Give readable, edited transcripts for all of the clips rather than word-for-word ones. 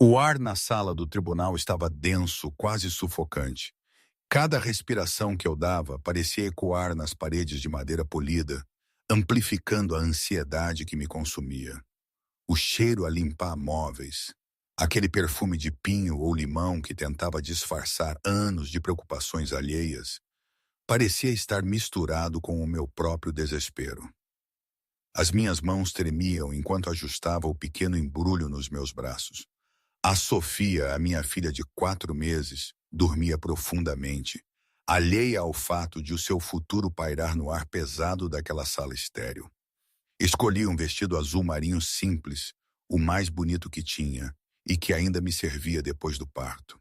O ar na sala do tribunal estava denso, quase sufocante. Cada respiração que eu dava parecia ecoar nas paredes de madeira polida, amplificando a ansiedade que me consumia. O cheiro a limpar móveis, aquele perfume de pinho ou limão que tentava disfarçar anos de preocupações alheias, parecia estar misturado com o meu próprio desespero. As minhas mãos tremiam enquanto ajustava o pequeno embrulho nos meus braços. A Sofia, a minha filha de 4 meses, dormia profundamente, alheia ao fato de o seu futuro pairar no ar pesado daquela sala estéril. Escolhi um vestido azul marinho simples, o mais bonito que tinha, e que ainda me servia depois do parto.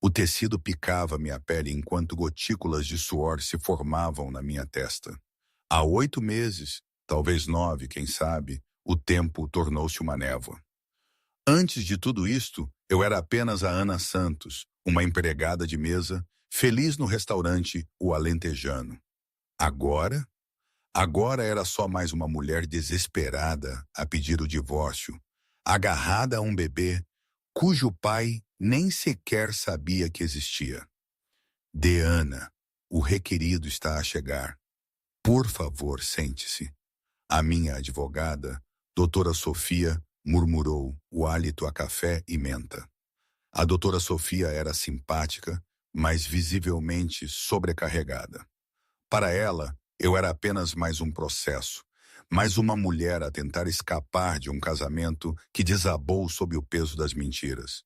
O tecido picava minha pele enquanto gotículas de suor se formavam na minha testa. Há 8 meses, talvez 9, quem sabe, o tempo tornou-se uma névoa. Antes de tudo isto, eu era apenas a Ana Santos, uma empregada de mesa, feliz no restaurante O Alentejano. Agora? Agora era só mais uma mulher desesperada a pedir o divórcio, agarrada a um bebê cujo pai nem sequer sabia que existia. Deana, o requerido está a chegar. Por favor, sente-se. A minha advogada, doutora Sofia, murmurou, o hálito a café e menta. A doutora Sofia era simpática, mas visivelmente sobrecarregada. Para ela, eu era apenas mais um processo, mais uma mulher a tentar escapar de um casamento que desabou sob o peso das mentiras.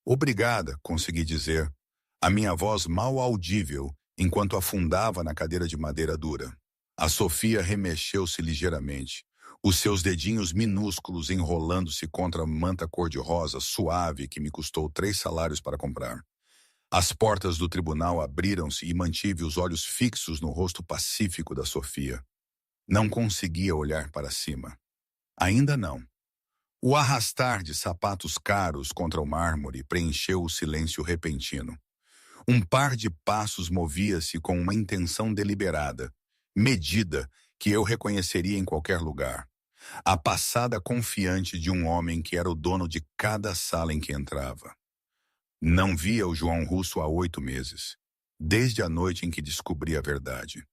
Obrigada, consegui dizer, a minha voz mal audível enquanto afundava na cadeira de madeira dura. A Sofia remexeu-se ligeiramente, os seus dedinhos minúsculos enrolando-se contra a manta cor-de-rosa suave que me custou 3 salários para comprar. As portas do tribunal abriram-se e mantive os olhos fixos no rosto pacífico da Sofia. Não conseguia olhar para cima. Ainda não. O arrastar de sapatos caros contra o mármore preencheu o silêncio repentino. Um par de passos movia-se com uma intenção deliberada, medida, que eu reconheceria em qualquer lugar. A passada confiante de um homem que era o dono de cada sala em que entrava. Não via o João Russo há 8 meses, desde a noite em que descobri a verdade.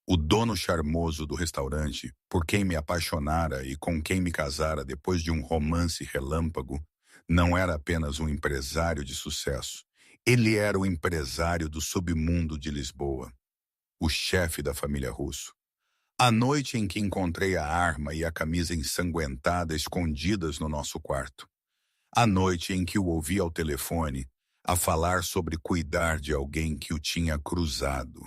O dono charmoso do restaurante, por quem me apaixonara e com quem me casara depois de um romance relâmpago, não era apenas um empresário de sucesso. Ele era o empresário do submundo de Lisboa, o chefe da família Russo. A noite em que encontrei a arma e a camisa ensanguentada escondidas no nosso quarto. A noite em que o ouvi ao telefone a falar sobre cuidar de alguém que o tinha cruzado.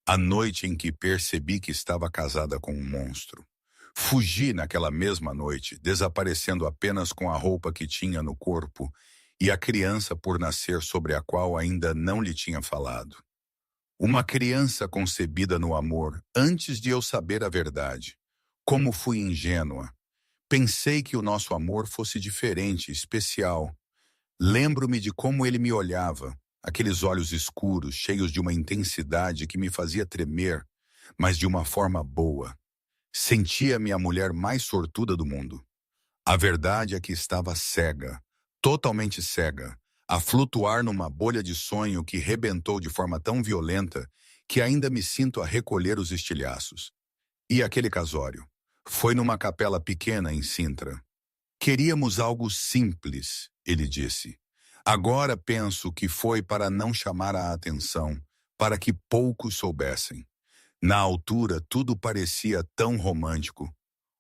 A noite em que percebi que estava casada com um monstro. Fugi naquela mesma noite, desaparecendo apenas com a roupa que tinha no corpo e a criança por nascer sobre a qual ainda não lhe tinha falado. Uma criança concebida no amor antes de eu saber a verdade. Como fui ingênua. Pensei que o nosso amor fosse diferente, especial. Lembro-me de como ele me olhava, aqueles olhos escuros, cheios de uma intensidade que me fazia tremer, mas de uma forma boa. Sentia-me a mulher mais sortuda do mundo. A verdade é que estava cega, totalmente cega, a flutuar numa bolha de sonho que rebentou de forma tão violenta que ainda me sinto a recolher os estilhaços. E aquele casório? Foi numa capela pequena em Sintra. Queríamos algo simples, ele disse. Agora penso que foi para não chamar a atenção, para que poucos soubessem. Na altura, tudo parecia tão romântico.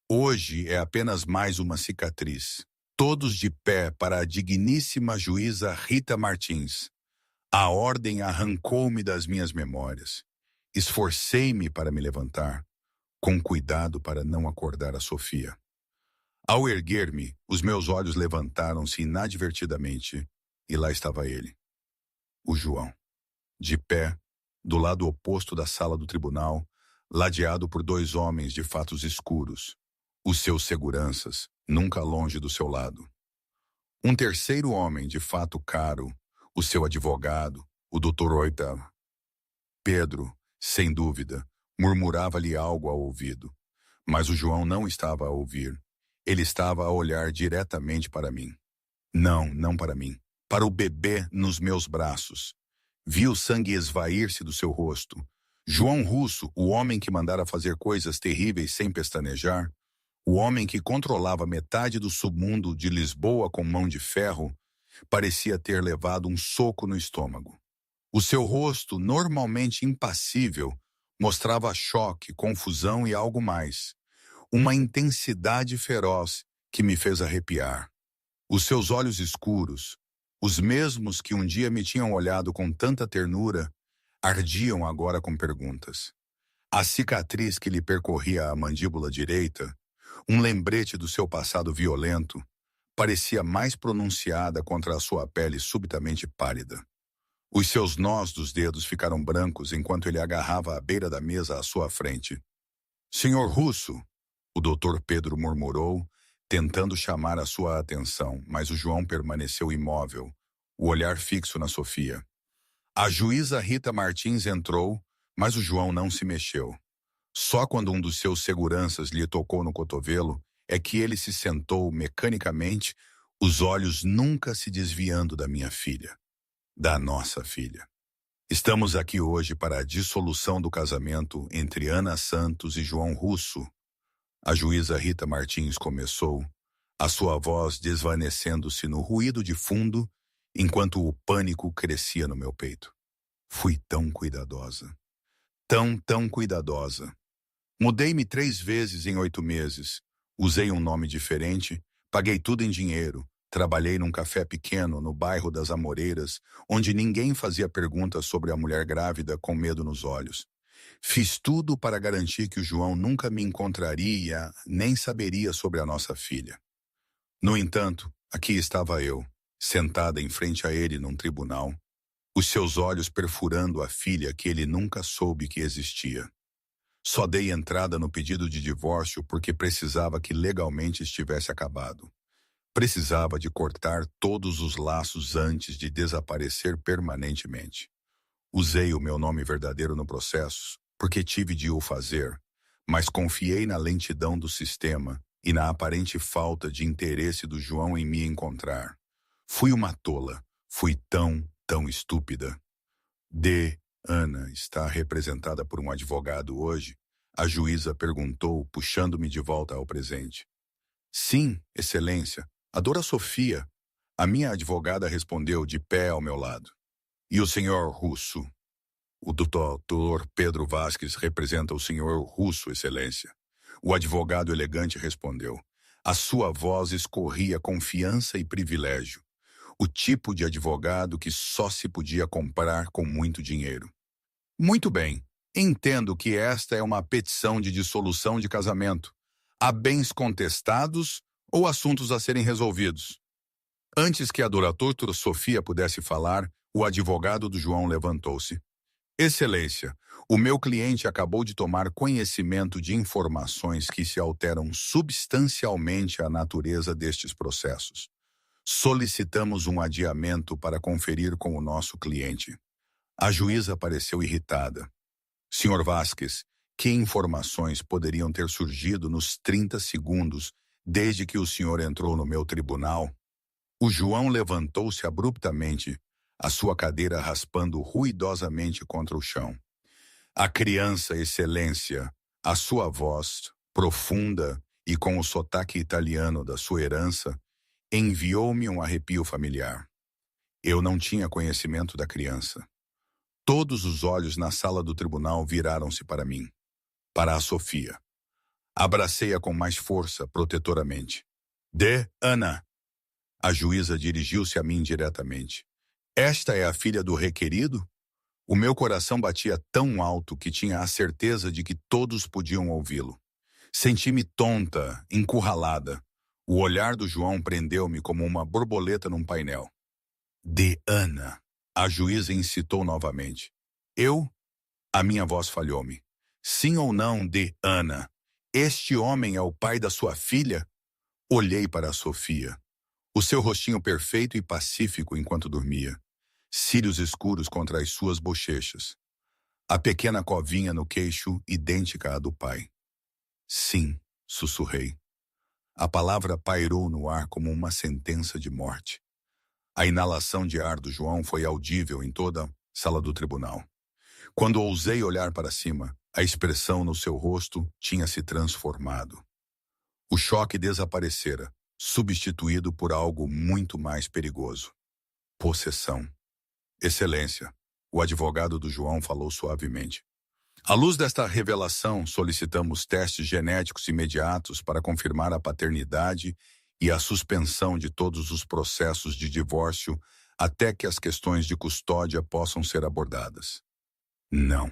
Hoje é apenas mais uma cicatriz. Todos de pé para a digníssima juíza Rita Martins. A ordem arrancou-me das minhas memórias. Esforcei-me para me levantar, com cuidado para não acordar a Sofia. Ao erguer-me, os meus olhos levantaram-se inadvertidamente, e lá estava ele, o João, de pé, do lado oposto da sala do tribunal, ladeado por 2 homens de fatos escuros, os seus seguranças, nunca longe do seu lado. Um terceiro homem de fato caro, o seu advogado, o Dr. Oitava. Pedro, sem dúvida, murmurava-lhe algo ao ouvido, mas o João não estava a ouvir. Ele estava a olhar diretamente para mim. Não, não para mim. Para o bebê nos meus braços. Vi o sangue esvair-se do seu rosto. João Russo, o homem que mandara fazer coisas terríveis sem pestanejar, o homem que controlava metade do submundo de Lisboa com mão de ferro, parecia ter levado um soco no estômago. O seu rosto, normalmente impassível, mostrava choque, confusão e algo mais. Uma intensidade feroz que me fez arrepiar. Os seus olhos escuros, os mesmos que um dia me tinham olhado com tanta ternura, ardiam agora com perguntas. A cicatriz que lhe percorria a mandíbula direita, um lembrete do seu passado violento, parecia mais pronunciada contra a sua pele subitamente pálida. Os seus nós dos dedos ficaram brancos enquanto ele agarrava a beira da mesa à sua frente. Senhor Russo, o doutor Pedro murmurou, tentando chamar a sua atenção, mas o João permaneceu imóvel, o olhar fixo na Sofia. A juíza Rita Martins entrou, mas o João não se mexeu. Só quando um dos seus seguranças lhe tocou no cotovelo é que ele se sentou mecanicamente, os olhos nunca se desviando da minha filha, da nossa filha. Estamos aqui hoje para a dissolução do casamento entre Ana Santos e João Russo. A juíza Rita Martins começou, a sua voz desvanecendo-se no ruído de fundo, enquanto o pânico crescia no meu peito. Fui tão cuidadosa. Tão cuidadosa. Mudei-me 3 vezes em 8 meses. Usei um nome diferente, paguei tudo em dinheiro. Trabalhei num café pequeno no bairro das Amoreiras, onde ninguém fazia perguntas sobre a mulher grávida com medo nos olhos. Fiz tudo para garantir que o João nunca me encontraria, nem saberia sobre a nossa filha. No entanto, aqui estava eu, sentada em frente a ele num tribunal, os seus olhos perfurando a filha que ele nunca soube que existia. Só dei entrada no pedido de divórcio porque precisava que legalmente estivesse acabado. Precisava de cortar todos os laços antes de desaparecer permanentemente. Usei o meu nome verdadeiro no processo, porque tive de o fazer, mas confiei na lentidão do sistema e na aparente falta de interesse do João em me encontrar. Fui uma tola, fui tão estúpida. Ana está representada por um advogado hoje? A juíza perguntou, puxando-me de volta ao presente. Sim, excelência, a Dora Sofia. A minha advogada respondeu de pé ao meu lado. E o senhor Russo? O doutor Pedro Vasques representa o senhor Russo, excelência. O advogado elegante respondeu. A sua voz escorria confiança e privilégio. O tipo de advogado que só se podia comprar com muito dinheiro. Muito bem, entendo que esta é uma petição de dissolução de casamento. Há bens contestados ou assuntos a serem resolvidos? Antes que a doutora Sofia pudesse falar, o advogado do João levantou-se. Excelência, o meu cliente acabou de tomar conhecimento de informações que se alteram substancialmente a natureza destes processos. Solicitamos um adiamento para conferir com o nosso cliente. A juíza pareceu irritada. Senhor Vasques, que informações poderiam ter surgido nos 30 segundos desde que o senhor entrou no meu tribunal? O João levantou-se abruptamente, a sua cadeira raspando ruidosamente contra o chão. A criança, excelência, a sua voz, profunda e com o sotaque italiano da sua herança, enviou-me um arrepio familiar. Eu não tinha conhecimento da criança. Todos os olhos na sala do tribunal viraram-se para mim, para a Sofia. Abracei-a com mais força, protetoramente. Ana. A juíza dirigiu-se a mim diretamente. Esta é a filha do requerido? O meu coração batia tão alto que tinha a certeza de que todos podiam ouvi-lo. Senti-me tonta, encurralada. O olhar do João prendeu-me como uma borboleta num painel. Ana. A juíza incitou novamente. Eu? A minha voz falhou-me. Sim ou não, Ana? Este homem é o pai da sua filha? Olhei para a Sofia. O seu rostinho perfeito e pacífico enquanto dormia. Cílios escuros contra as suas bochechas. A pequena covinha no queixo, idêntica à do pai. Sim, sussurrei. A palavra pairou no ar como uma sentença de morte. A inalação de ar do João foi audível em toda a sala do tribunal. Quando ousei olhar para cima, a expressão no seu rosto tinha se transformado. O choque desaparecera, substituído por algo muito mais perigoso. Possessão. Excelência, o advogado do João falou suavemente. À luz desta revelação, solicitamos testes genéticos imediatos para confirmar a paternidade e a suspensão de todos os processos de divórcio até que as questões de custódia possam ser abordadas. Não.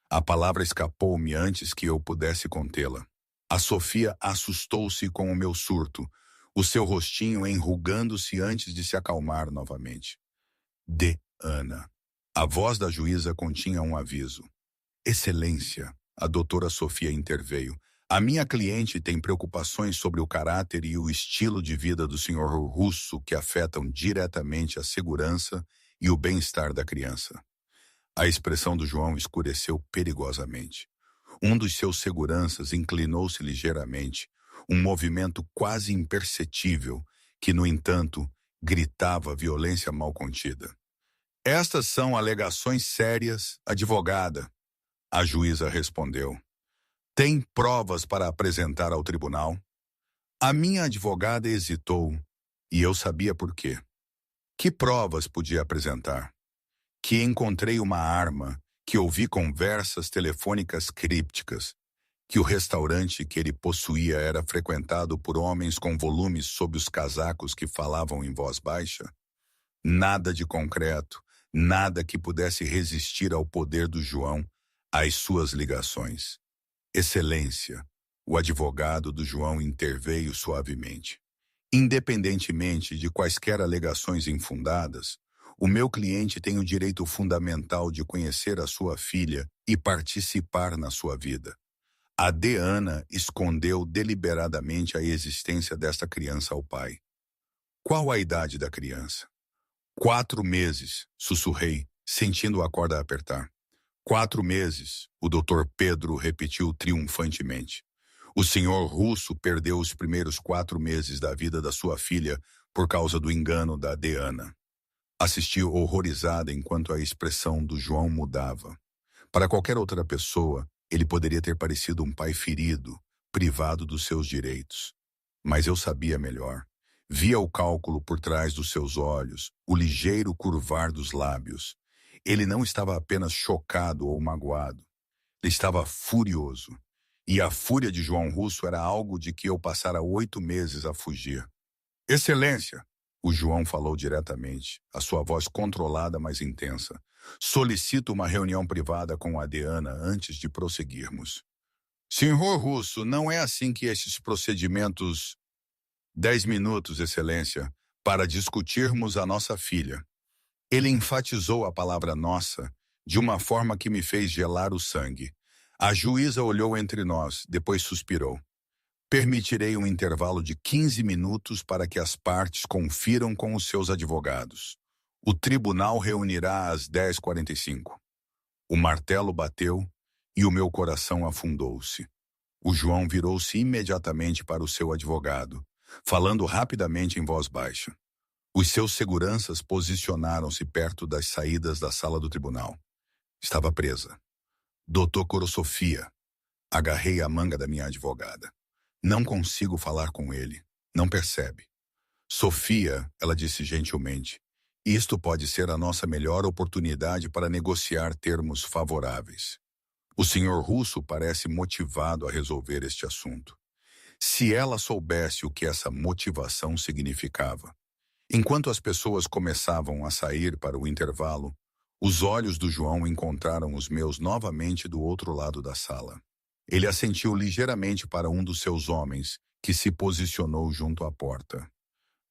A palavra escapou-me antes que eu pudesse contê-la. A Sofia assustou-se com o meu surto, o seu rostinho enrugando-se antes de se acalmar novamente. De Ana. A voz da juíza continha um aviso. Excelência, a doutora Sofia interveio. A minha cliente tem preocupações sobre o caráter e o estilo de vida do senhor Russo que afetam diretamente a segurança e o bem-estar da criança. A expressão do João escureceu perigosamente. Um dos seus seguranças inclinou-se ligeiramente, um movimento quase imperceptível que, no entanto, gritava violência mal contida. Estas são alegações sérias, advogada. A juíza respondeu. Tem provas para apresentar ao tribunal? A minha advogada hesitou, e eu sabia por quê. Que provas podia apresentar? Que encontrei uma arma, que ouvi conversas telefônicas crípticas, que o restaurante que ele possuía era frequentado por homens com volumes sob os casacos que falavam em voz baixa? Nada de concreto, nada que pudesse resistir ao poder do João, às suas ligações. Excelência, o advogado do João interveio suavemente. Independentemente de quaisquer alegações infundadas, o meu cliente tem o direito fundamental de conhecer a sua filha e participar na sua vida. A de Ana escondeu deliberadamente a existência desta criança ao pai. Qual a idade da criança? 4 meses, sussurrei, sentindo a corda apertar. 4 meses, o Dr. Pedro repetiu triunfantemente. O senhor Russo perdeu os primeiros 4 meses da vida da sua filha por causa do engano da de Ana. Assisti horrorizada enquanto a expressão do João mudava. Para qualquer outra pessoa, ele poderia ter parecido um pai ferido, privado dos seus direitos. Mas eu sabia melhor. Via o cálculo por trás dos seus olhos, o ligeiro curvar dos lábios. Ele não estava apenas chocado ou magoado. Ele estava furioso. E a fúria de João Russo era algo de que eu passara 8 meses a fugir. Excelência, o João falou diretamente, a sua voz controlada, mas intensa. Solicito uma reunião privada com a de Ana antes de prosseguirmos. Senhor Russo, não é assim que esses procedimentos... 10 minutos, Excelência, para discutirmos a nossa filha. Ele enfatizou a palavra nossa de uma forma que me fez gelar o sangue. A juíza olhou entre nós, depois suspirou. Permitirei um intervalo de 15 minutos para que as partes confiram com os seus advogados. O tribunal reunirá às 10h45. O martelo bateu e o meu coração afundou-se. O João virou-se imediatamente para o seu advogado, falando rapidamente em voz baixa. Os seus seguranças posicionaram-se perto das saídas da sala do tribunal. Estava presa. Doutor Corosofia. Agarrei a manga da minha advogada. Não consigo falar com ele. Não percebe. Sofia, ela disse gentilmente, isto pode ser a nossa melhor oportunidade para negociar termos favoráveis. O senhor Russo parece motivado a resolver este assunto. Se ela soubesse o que essa motivação significava. Enquanto as pessoas começavam a sair para o intervalo, os olhos do João encontraram os meus novamente do outro lado da sala. Ele assentiu ligeiramente para um dos seus homens, que se posicionou junto à porta.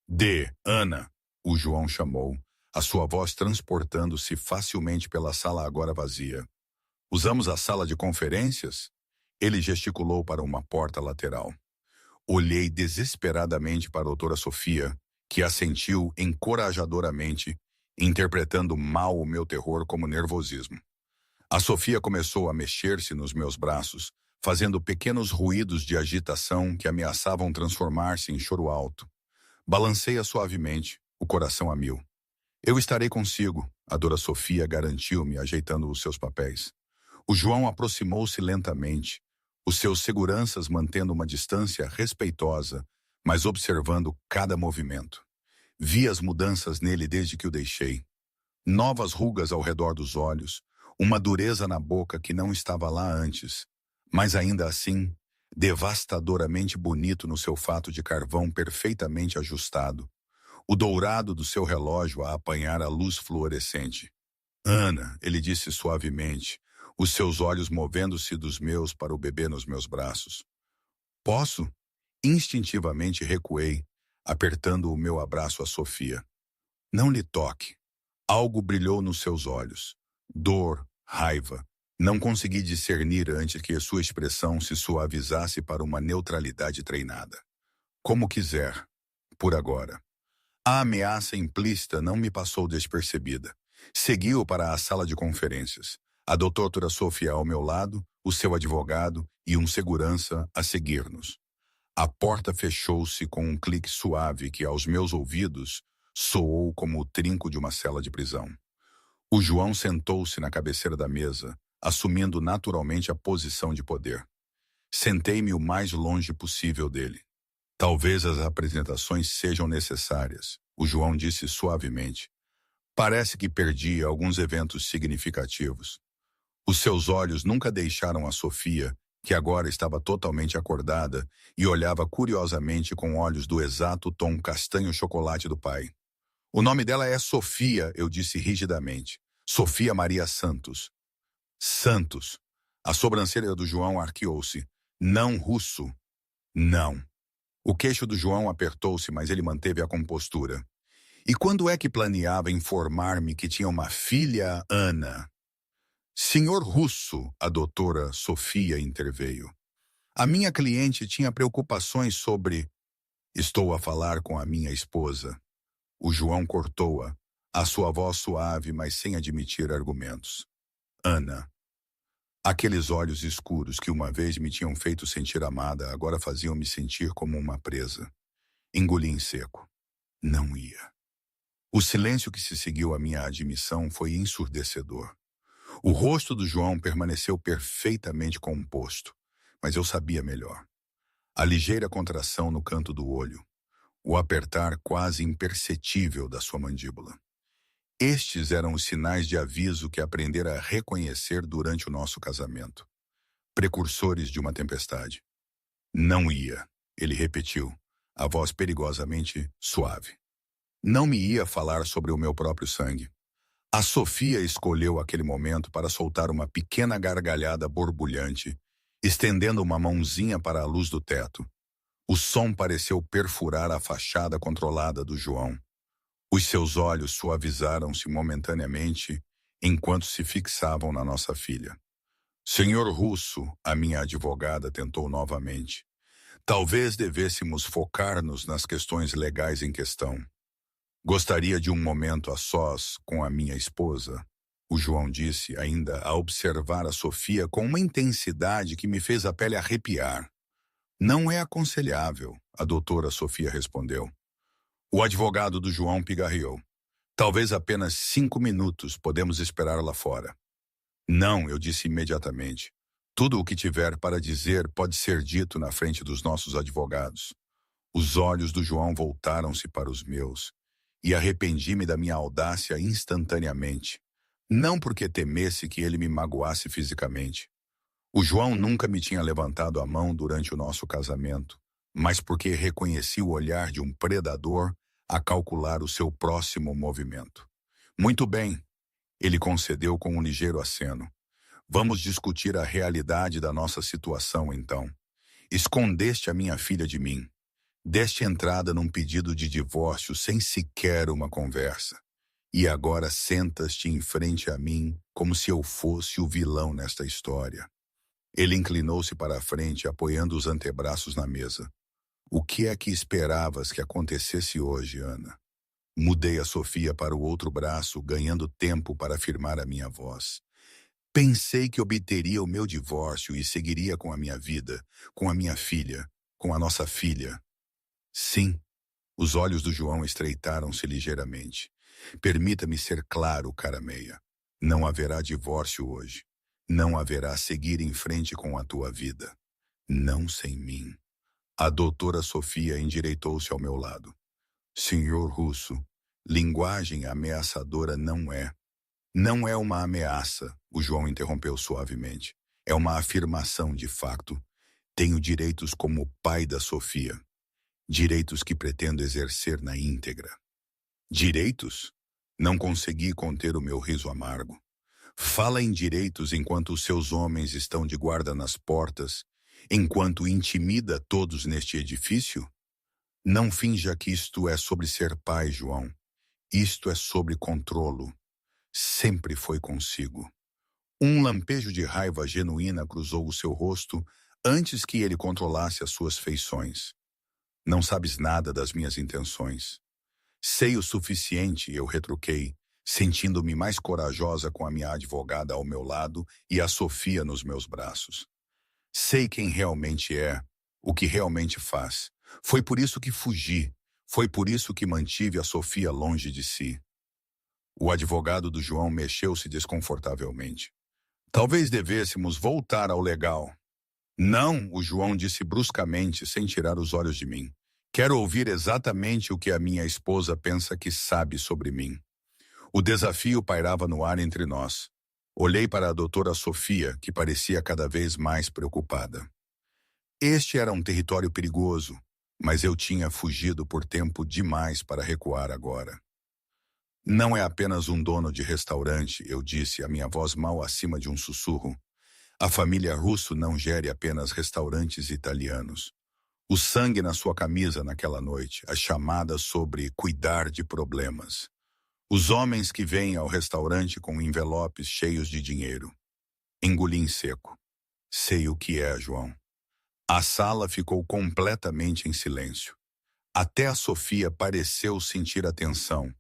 De Ana, o João chamou, a sua voz transportando-se facilmente pela sala agora vazia. Usamos a sala de conferências? Ele gesticulou para uma porta lateral. Olhei desesperadamente para a doutora Sofia, que assentiu encorajadoramente, interpretando mal o meu terror como nervosismo. A Sofia começou a mexer-se nos meus braços, fazendo pequenos ruídos de agitação que ameaçavam transformar-se em choro alto. Balanceia suavemente, o coração a mil. Eu estarei consigo, a Dora Sofia garantiu-me, ajeitando os seus papéis. O João aproximou-se lentamente, os seus seguranças mantendo uma distância respeitosa, mas observando cada movimento. Vi as mudanças nele desde que o deixei. Novas rugas ao redor dos olhos, uma dureza na boca que não estava lá antes, mas ainda assim, devastadoramente bonito no seu fato de carvão perfeitamente ajustado, o dourado do seu relógio a apanhar a luz fluorescente. Ana, ele disse suavemente, os seus olhos movendo-se dos meus para o bebê nos meus braços. Posso? Instintivamente recuei, apertando o meu abraço a Sofia. Não lhe toque. Algo brilhou nos seus olhos. Dor, raiva. Não consegui discernir antes que sua expressão se suavizasse para uma neutralidade treinada. Como quiser, por agora. A ameaça implícita não me passou despercebida. Seguiu para a sala de conferências. A doutora Sofia ao meu lado, o seu advogado e um segurança a seguir-nos. A porta fechou-se com um clique suave que, aos meus ouvidos, soou como o trinco de uma cela de prisão. O João sentou-se na cabeceira da mesa, assumindo naturalmente a posição de poder. Sentei-me o mais longe possível dele. Talvez as apresentações sejam necessárias, o João disse suavemente. Parece que perdi alguns eventos significativos. Os seus olhos nunca deixaram a Sofia, que agora estava totalmente acordada e olhava curiosamente com olhos do exato tom castanho-chocolate do pai. O nome dela é Sofia, eu disse rigidamente. Sofia Maria Santos. Santos. A sobrancelha do João arqueou-se. Não russo. Não. O queixo do João apertou-se, mas ele manteve a compostura. E quando é que planeava informar-me que tinha uma filha, Ana? Senhor Russo, a doutora Sofia interveio. A minha cliente tinha preocupações sobre... Estou a falar com a minha esposa. O João cortou-a, a sua voz suave, mas sem admitir argumentos. Ana. Aqueles olhos escuros que uma vez me tinham feito sentir amada, agora faziam-me sentir como uma presa. Engoli em seco. Não ia. O silêncio que se seguiu à minha admissão foi ensurdecedor. O rosto do João permaneceu perfeitamente composto, mas eu sabia melhor. A ligeira contração no canto do olho, o apertar quase imperceptível da sua mandíbula. Estes eram os sinais de aviso que aprendera a reconhecer durante o nosso casamento. Precursores de uma tempestade. Não ia, ele repetiu, a voz perigosamente suave. Não me ia falar sobre o meu próprio sangue. A Sofia escolheu aquele momento para soltar uma pequena gargalhada borbulhante, estendendo uma mãozinha para a luz do teto. O som pareceu perfurar a fachada controlada do João. Os seus olhos suavizaram-se momentaneamente enquanto se fixavam na nossa filha. Senhor Russo, a minha advogada tentou novamente. Talvez devêssemos focar-nos nas questões legais em questão. Gostaria de um momento a sós com a minha esposa, o João disse, ainda a observar a Sofia com uma intensidade que me fez a pele arrepiar. Não é aconselhável, a doutora Sofia respondeu. O advogado do João pigarreou. Talvez apenas 5 minutos podemos esperar lá fora. Não, eu disse imediatamente. Tudo o que tiver para dizer pode ser dito na frente dos nossos advogados. Os olhos do João voltaram-se para os meus. E arrependi-me da minha audácia instantaneamente. Não porque temesse que ele me magoasse fisicamente. O João nunca me tinha levantado a mão durante o nosso casamento, mas porque reconheci o olhar de um predador a calcular o seu próximo movimento. Muito bem, ele concedeu com um ligeiro aceno. Vamos discutir a realidade da nossa situação, então. Escondeste a minha filha de mim. Deste entrada num pedido de divórcio sem sequer uma conversa. E agora sentas-te em frente a mim como se eu fosse o vilão nesta história. Ele inclinou-se para a frente, apoiando os antebraços na mesa. O que é que esperavas que acontecesse hoje, Ana? Mudei a Sofia para o outro braço, ganhando tempo para afirmar a minha voz. Pensei que obteria o meu divórcio e seguiria com a minha vida, com a minha filha, com a nossa filha. Sim, os olhos do João estreitaram-se ligeiramente. Permita-me ser claro, cara meia. Não haverá divórcio hoje. Não haverá seguir em frente com a tua vida. Não sem mim. A doutora Sofia endireitou-se ao meu lado. Senhor Russo, linguagem ameaçadora não é. Não é uma ameaça, o João interrompeu suavemente. É uma afirmação de fato. Tenho direitos como pai da Sofia. Direitos que pretendo exercer na íntegra. Direitos? Não consegui conter o meu riso amargo. Fala em direitos enquanto os seus homens estão de guarda nas portas, enquanto intimida todos neste edifício? Não finja que isto é sobre ser pai, João. Isto é sobre controlo. Sempre foi consigo. Um lampejo de raiva genuína cruzou o seu rosto antes que ele controlasse as suas feições. Não sabes nada das minhas intenções. Sei o suficiente, eu retruquei, sentindo-me mais corajosa com a minha advogada ao meu lado e a Sofia nos meus braços. Sei quem realmente é, o que realmente faz. Foi por isso que fugi. Foi por isso que mantive a Sofia longe de si. O advogado do João mexeu-se desconfortavelmente. Talvez devêssemos voltar ao legal. Não, o João disse bruscamente, sem tirar os olhos de mim. Quero ouvir exatamente o que a minha esposa pensa que sabe sobre mim. O desafio pairava no ar entre nós. Olhei para a doutora Sofia, que parecia cada vez mais preocupada. Este era um território perigoso, mas eu tinha fugido por tempo demais para recuar agora. Não é apenas um dono de restaurante, eu disse, a minha voz mal acima de um sussurro. A família Russo não gere apenas restaurantes italianos. O sangue na sua camisa naquela noite, as chamadas sobre cuidar de problemas. Os homens que vêm ao restaurante com envelopes cheios de dinheiro. Engoli em seco. Sei o que é, João. A sala ficou completamente em silêncio. Até a Sofia pareceu sentir a tensão,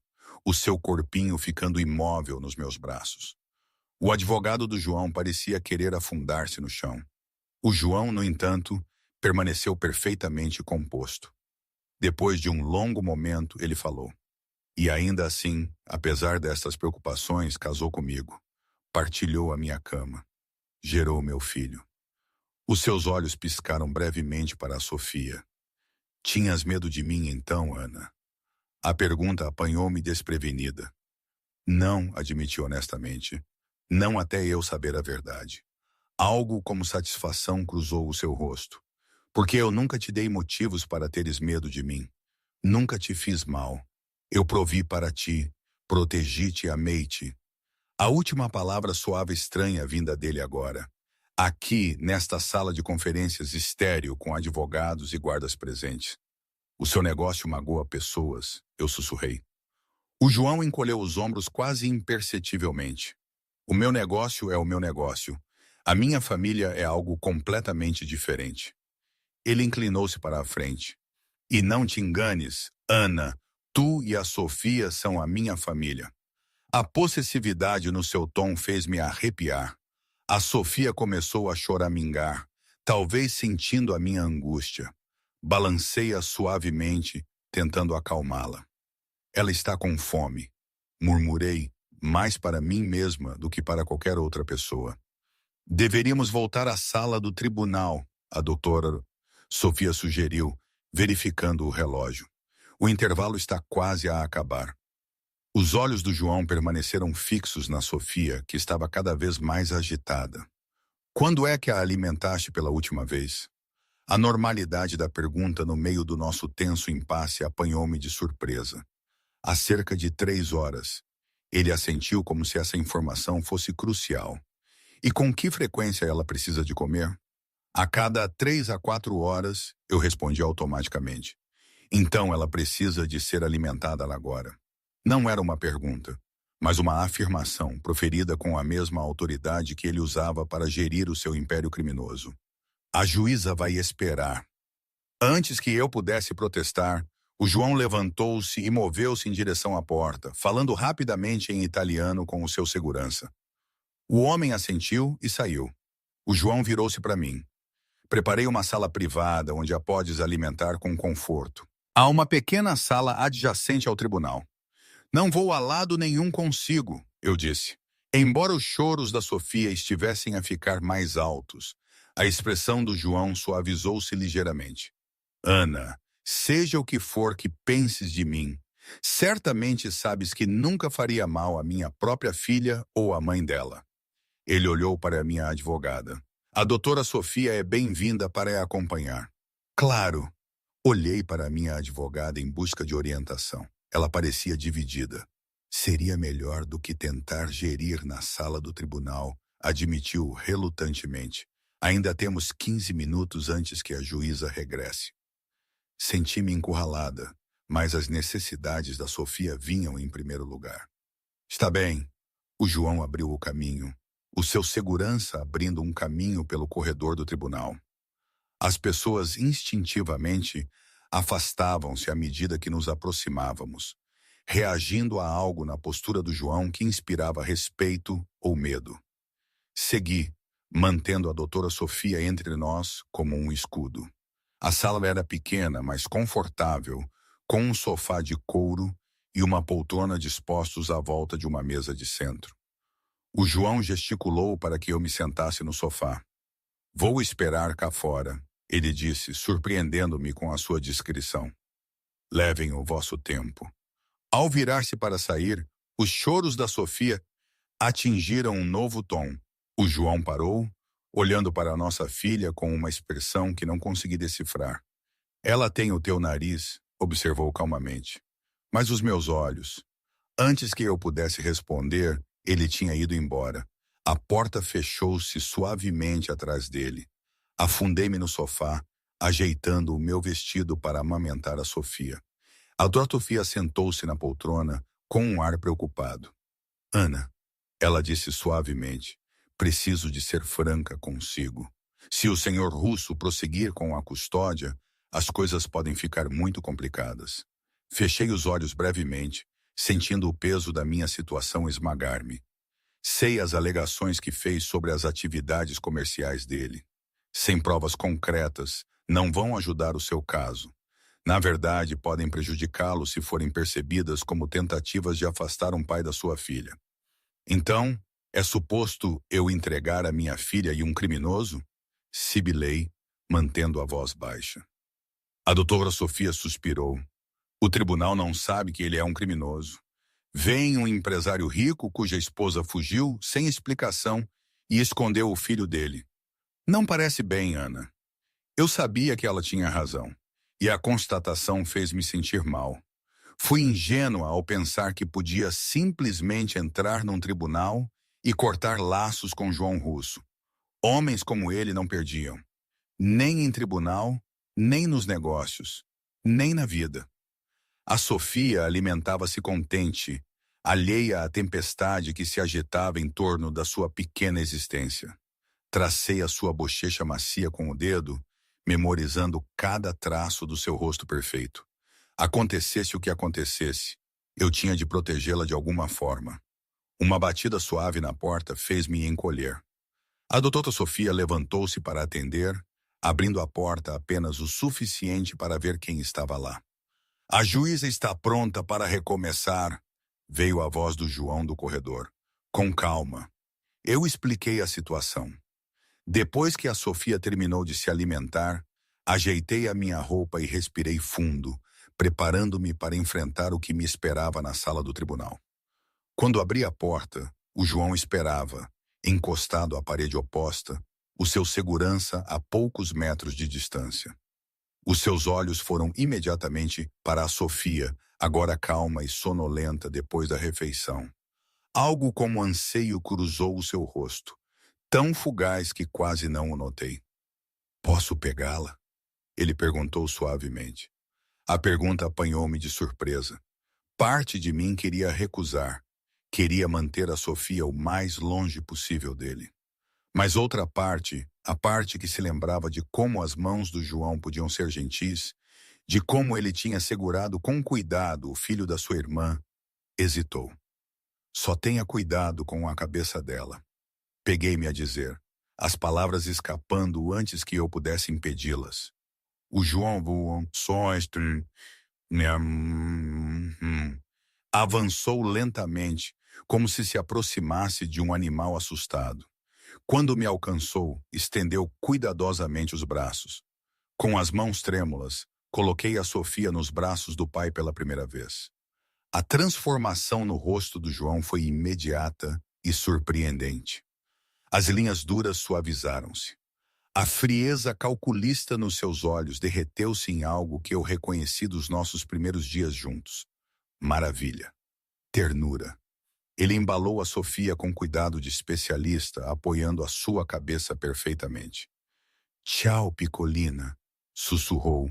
o seu corpinho ficando imóvel nos meus braços. O advogado do João parecia querer afundar-se no chão. O João, no entanto, permaneceu perfeitamente composto. Depois de um longo momento, ele falou. E ainda assim, apesar destas preocupações, casou comigo. Partilhou a minha cama. Gerou meu filho. Os seus olhos piscaram brevemente para a Sofia. Tinhas medo de mim então, Ana? A pergunta apanhou-me desprevenida. Não, admiti honestamente. Não até eu saber a verdade. Algo como satisfação cruzou o seu rosto. Porque eu nunca te dei motivos para teres medo de mim. Nunca te fiz mal. Eu provi para ti, protegi-te e amei-te. A última palavra soava estranha vinda dele agora. Aqui, nesta sala de conferências estéril com advogados e guardas presentes. O seu negócio magoa pessoas, eu sussurrei. O João encolheu os ombros quase imperceptivelmente. O meu negócio é o meu negócio. A minha família é algo completamente diferente. Ele inclinou-se para a frente. E não te enganes, Ana, tu e a Sofia são a minha família. A possessividade no seu tom fez-me arrepiar. A Sofia começou a choramingar, talvez sentindo a minha angústia. Balancei-a suavemente, tentando acalmá-la. Ela está com fome, murmurei, mais para mim mesma do que para qualquer outra pessoa. Deveríamos voltar à sala do tribunal, a doutora Sofia sugeriu, verificando o relógio. O intervalo está quase a acabar. Os olhos do João permaneceram fixos na Sofia, que estava cada vez mais agitada. Quando é que a alimentaste pela última vez? A normalidade da pergunta no meio do nosso tenso impasse apanhou-me de surpresa. Há cerca de 3 horas. Ele assentiu como se essa informação fosse crucial. E com que frequência ela precisa de comer? A cada 3 a 4 horas, eu respondi automaticamente. Então ela precisa de ser alimentada agora. Não era uma pergunta, mas uma afirmação proferida com a mesma autoridade que ele usava para gerir o seu império criminoso. A juíza vai esperar. Antes que eu pudesse protestar, o João levantou-se e moveu-se em direção à porta, falando rapidamente em italiano com o seu segurança. O homem assentiu e saiu. O João virou-se para mim. Preparei uma sala privada onde a podes alimentar com conforto. Há uma pequena sala adjacente ao tribunal. Não vou a lado nenhum consigo, eu disse. Embora os choros da Sofia estivessem a ficar mais altos, a expressão do João suavizou-se ligeiramente. Ana, seja o que for que penses de mim, certamente sabes que nunca faria mal à minha própria filha ou à mãe dela. Ele olhou para a minha advogada. A doutora Sofia é bem-vinda para a acompanhar. Claro. Olhei para a minha advogada em busca de orientação. Ela parecia dividida. Seria melhor do que tentar gerir na sala do tribunal, admitiu relutantemente. Ainda temos 15 minutos antes que a juíza regresse. Senti-me encurralada, mas as necessidades da Sofia vinham em primeiro lugar. Está bem. O João abriu o caminho. O seu segurança abrindo um caminho pelo corredor do tribunal. As pessoas instintivamente afastavam-se à medida que nos aproximávamos, reagindo a algo na postura do João que inspirava respeito ou medo. Segui, mantendo a doutora Sofia entre nós como um escudo. A sala era pequena, mas confortável, com um sofá de couro e uma poltrona dispostos à volta de uma mesa de centro. O João gesticulou para que eu me sentasse no sofá. Vou esperar cá fora, ele disse, surpreendendo-me com a sua discrição. Levem o vosso tempo. Ao virar-se para sair, os choros da Sofia atingiram um novo tom. O João parou, olhando para a nossa filha com uma expressão que não consegui decifrar. Ela tem o teu nariz, observou calmamente. Mas os meus olhos. Antes que eu pudesse responder, ele tinha ido embora. A porta fechou-se suavemente atrás dele. Afundei-me no sofá, ajeitando o meu vestido para amamentar a Sofia. A doutora Sofia sentou-se na poltrona com um ar preocupado. Ana, ela disse suavemente, preciso de ser franca consigo. Se o senhor Russo prosseguir com a custódia, as coisas podem ficar muito complicadas. Fechei os olhos brevemente, sentindo o peso da minha situação esmagar-me. Sei as alegações que fez sobre as atividades comerciais dele. Sem provas concretas, não vão ajudar o seu caso. Na verdade, podem prejudicá-lo se forem percebidas como tentativas de afastar um pai da sua filha. Então, é suposto eu entregar a minha filha e um criminoso? Sibilei, mantendo a voz baixa. A doutora Sofia suspirou. O tribunal não sabe que ele é um criminoso. Vem um empresário rico cuja esposa fugiu sem explicação e escondeu o filho dele. Não parece bem, Ana. Eu sabia que ela tinha razão, e a constatação fez-me sentir mal. Fui ingênua ao pensar que podia simplesmente entrar num tribunal e cortar laços com João Russo. Homens como ele não perdiam. Nem em tribunal, nem nos negócios, nem na vida. A Sofia alimentava-se contente, alheia à tempestade que se agitava em torno da sua pequena existência. Tracei a sua bochecha macia com o dedo, memorizando cada traço do seu rosto perfeito. Acontecesse o que acontecesse, eu tinha de protegê-la de alguma forma. Uma batida suave na porta fez-me encolher. A doutora Sofia levantou-se para atender, abrindo a porta apenas o suficiente para ver quem estava lá. A juíza está pronta para recomeçar, veio a voz do João do corredor. Com calma. Eu expliquei a situação. Depois que a Sofia terminou de se alimentar, ajeitei a minha roupa e respirei fundo, preparando-me para enfrentar o que me esperava na sala do tribunal. Quando abri a porta, o João esperava, encostado à parede oposta, o seu segurança a poucos metros de distância. Os seus olhos foram imediatamente para a Sofia, agora calma e sonolenta depois da refeição. Algo como anseio cruzou o seu rosto, tão fugaz que quase não o notei. Posso pegá-la? Ele perguntou suavemente. A pergunta apanhou-me de surpresa. Parte de mim queria recusar. Queria manter a Sofia o mais longe possível dele. Mas outra parte, a parte que se lembrava de como as mãos do João podiam ser gentis, de como ele tinha segurado com cuidado o filho da sua irmã, hesitou. Só tenha cuidado com a cabeça dela. Peguei-me a dizer, as palavras escapando antes que eu pudesse impedi-las. O João avançou lentamente, como se aproximasse de um animal assustado. Quando me alcançou, estendeu cuidadosamente os braços. Com as mãos trêmulas, coloquei a Sofia nos braços do pai pela primeira vez. A transformação no rosto do João foi imediata e surpreendente. As linhas duras suavizaram-se. A frieza calculista nos seus olhos derreteu-se em algo que eu reconheci dos nossos primeiros dias juntos. Maravilha. Ternura. Ele embalou a Sofia com cuidado de especialista, apoiando a sua cabeça perfeitamente. Tchau, Piccolina, sussurrou,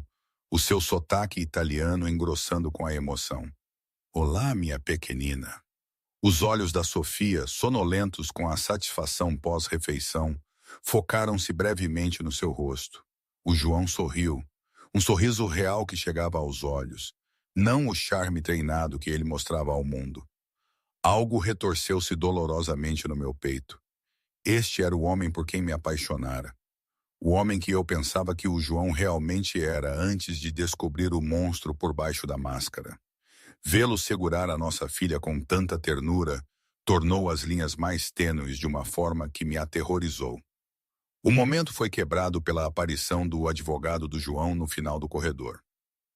o seu sotaque italiano engrossando com a emoção. Olá, minha pequenina. Os olhos da Sofia, sonolentos com a satisfação pós-refeição, focaram-se brevemente no seu rosto. O João sorriu, um sorriso real que chegava aos olhos, não o charme treinado que ele mostrava ao mundo. Algo retorceu-se dolorosamente no meu peito. Este era o homem por quem me apaixonara. O homem que eu pensava que o João realmente era antes de descobrir o monstro por baixo da máscara. Vê-lo segurar a nossa filha com tanta ternura tornou as linhas mais tênues de uma forma que me aterrorizou. O momento foi quebrado pela aparição do advogado do João no final do corredor.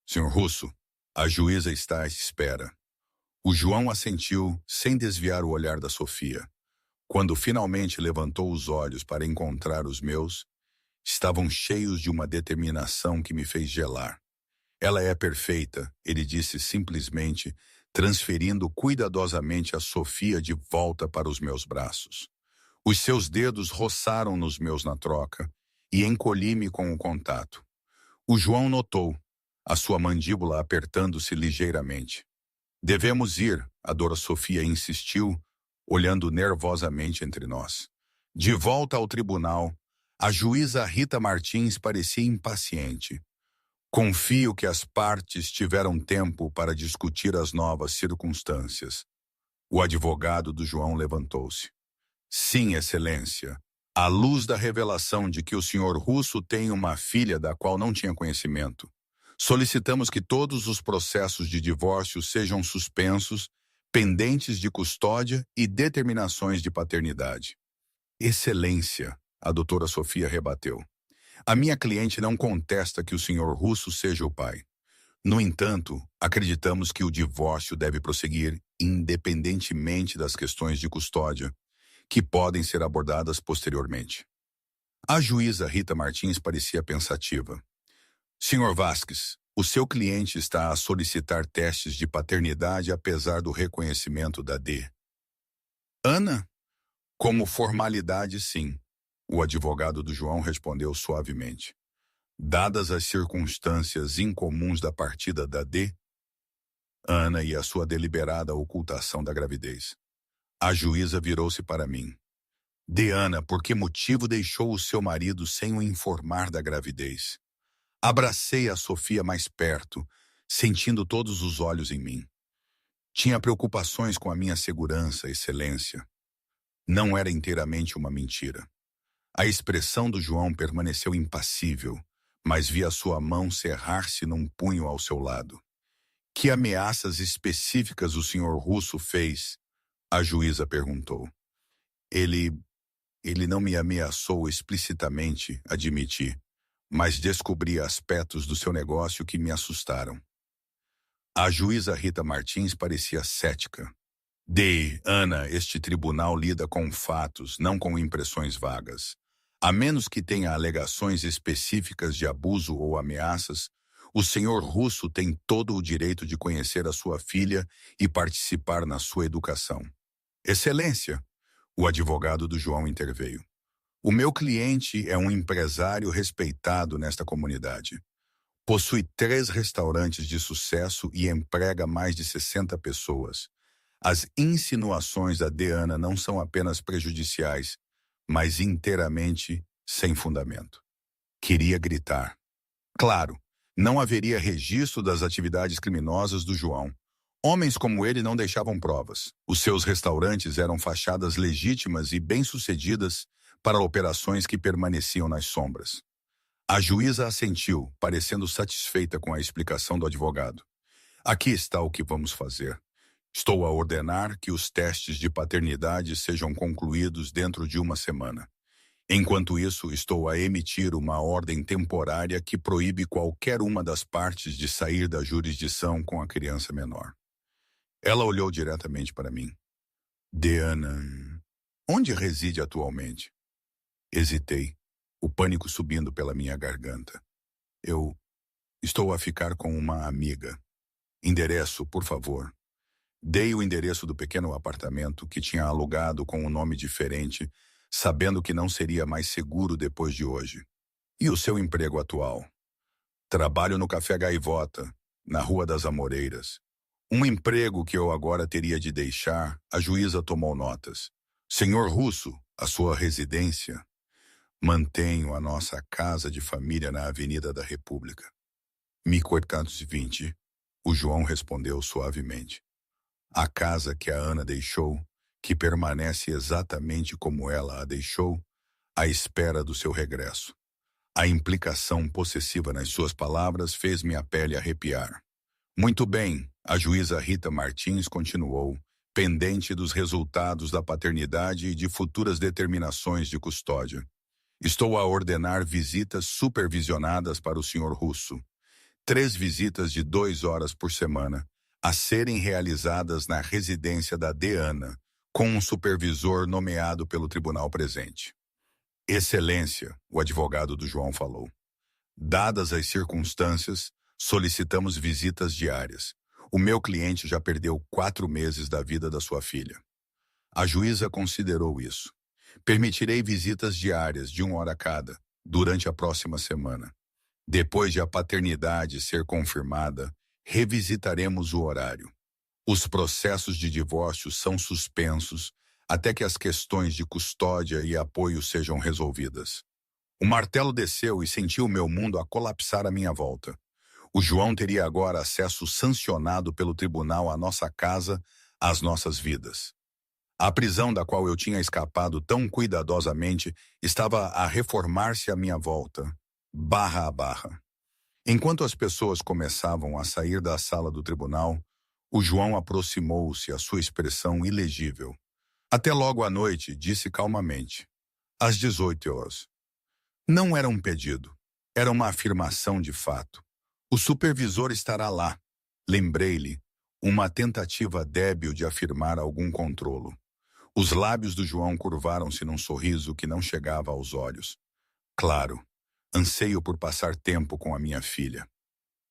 Senhor Russo, a juíza está à espera. O João assentiu, sem desviar o olhar da Sofia. Quando finalmente levantou os olhos para encontrar os meus, estavam cheios de uma determinação que me fez gelar. Ela é perfeita, ele disse simplesmente, transferindo cuidadosamente a Sofia de volta para os meus braços. Os seus dedos roçaram nos meus na troca e encolhi-me com o contato. O João notou, a sua mandíbula apertando-se ligeiramente. Devemos ir, a Dora Sofia insistiu, olhando nervosamente entre nós. De volta ao tribunal, a juíza Rita Martins parecia impaciente. Confio que as partes tiveram tempo para discutir as novas circunstâncias. O advogado do João levantou-se. Sim, Excelência. À luz da revelação de que o senhor Russo tem uma filha da qual não tinha conhecimento, solicitamos que todos os processos de divórcio sejam suspensos, pendentes de custódia e determinações de paternidade. Excelência, a doutora Sofia rebateu. A minha cliente não contesta que o senhor Russo seja o pai. No entanto, acreditamos que o divórcio deve prosseguir independentemente das questões de custódia, que podem ser abordadas posteriormente. A juíza Rita Martins parecia pensativa. Senhor Vasques, o seu cliente está a solicitar testes de paternidade apesar do reconhecimento da D. Ana? Como formalidade, sim. O advogado do João respondeu suavemente. Dadas as circunstâncias incomuns da partida da D, Ana e a sua deliberada ocultação da gravidez. A juíza virou-se para mim. Ana, por que motivo deixou o seu marido sem o informar da gravidez? Abracei a Sofia mais perto, sentindo todos os olhos em mim. Tinha preocupações com a minha segurança, Excelência. Não era inteiramente uma mentira. A expressão do João permaneceu impassível, mas vi a sua mão cerrar-se num punho ao seu lado. Que ameaças específicas o senhor Russo fez? A juíza perguntou. Ele não me ameaçou explicitamente, admiti, mas descobri aspectos do seu negócio que me assustaram. A juíza Rita Martins parecia cética. Ana, este tribunal lida com fatos, não com impressões vagas. A menos que tenha alegações específicas de abuso ou ameaças, o senhor Russo tem todo o direito de conhecer a sua filha e participar na sua educação. Excelência, o advogado do João interveio. O meu cliente é um empresário respeitado nesta comunidade. Possui 3 restaurantes de sucesso e emprega mais de 60 pessoas. As insinuações da Ana não são apenas prejudiciais, mas inteiramente sem fundamento. Queria gritar. Claro, não haveria registro das atividades criminosas do João. Homens como ele não deixavam provas. Os seus restaurantes eram fachadas legítimas e bem-sucedidas para operações que permaneciam nas sombras. A juíza assentiu, parecendo satisfeita com a explicação do advogado. Aqui está o que vamos fazer. Estou a ordenar que os testes de paternidade sejam concluídos dentro de uma semana. Enquanto isso, estou a emitir uma ordem temporária que proíbe qualquer uma das partes de sair da jurisdição com a criança menor. Ela olhou diretamente para mim. Deanna, onde reside atualmente? Hesitei, o pânico subindo pela minha garganta. Eu estou a ficar com uma amiga. Endereço, por favor. Dei o endereço do pequeno apartamento que tinha alugado com um nome diferente, sabendo que não seria mais seguro depois de hoje. E o seu emprego atual? Trabalho no Café Gaivota, na Rua das Amoreiras. Um emprego que eu agora teria de deixar, a juíza tomou notas. Senhor Russo, a sua residência? Mantenho a nossa casa de família na Avenida da República. 1420, o João respondeu suavemente. A casa que a Ana deixou, que permanece exatamente como ela a deixou, à espera do seu regresso. A implicação possessiva nas suas palavras fez minha pele arrepiar. Muito bem, a juíza Rita Martins continuou, pendente dos resultados da paternidade e de futuras determinações de custódia. Estou a ordenar visitas supervisionadas para o Sr. Russo. 3 visitas de 2 horas por semana, a serem realizadas na residência da Deanna, com um supervisor nomeado pelo tribunal presente. Excelência, o advogado do João falou. Dadas as circunstâncias, solicitamos visitas diárias. O meu cliente já perdeu 4 meses da vida da sua filha. A juíza considerou isso. Permitirei visitas diárias de 1 hora cada, durante a próxima semana. Depois de a paternidade ser confirmada, revisitaremos o horário. Os processos de divórcio são suspensos até que as questões de custódia e apoio sejam resolvidas. O martelo desceu e senti o meu mundo a colapsar à minha volta. O João teria agora acesso sancionado pelo tribunal à nossa casa, às nossas vidas. A prisão da qual eu tinha escapado tão cuidadosamente estava a reformar-se à minha volta, barra a barra. Enquanto as pessoas começavam a sair da sala do tribunal, o João aproximou-se, a sua expressão ilegível. Até logo à noite, disse calmamente. Às 18 horas. Não era um pedido, era uma afirmação de fato. O supervisor estará lá. Lembrei-lhe, uma tentativa débil de afirmar algum controlo. Os lábios do João curvaram-se num sorriso que não chegava aos olhos. Claro, anseio por passar tempo com a minha filha.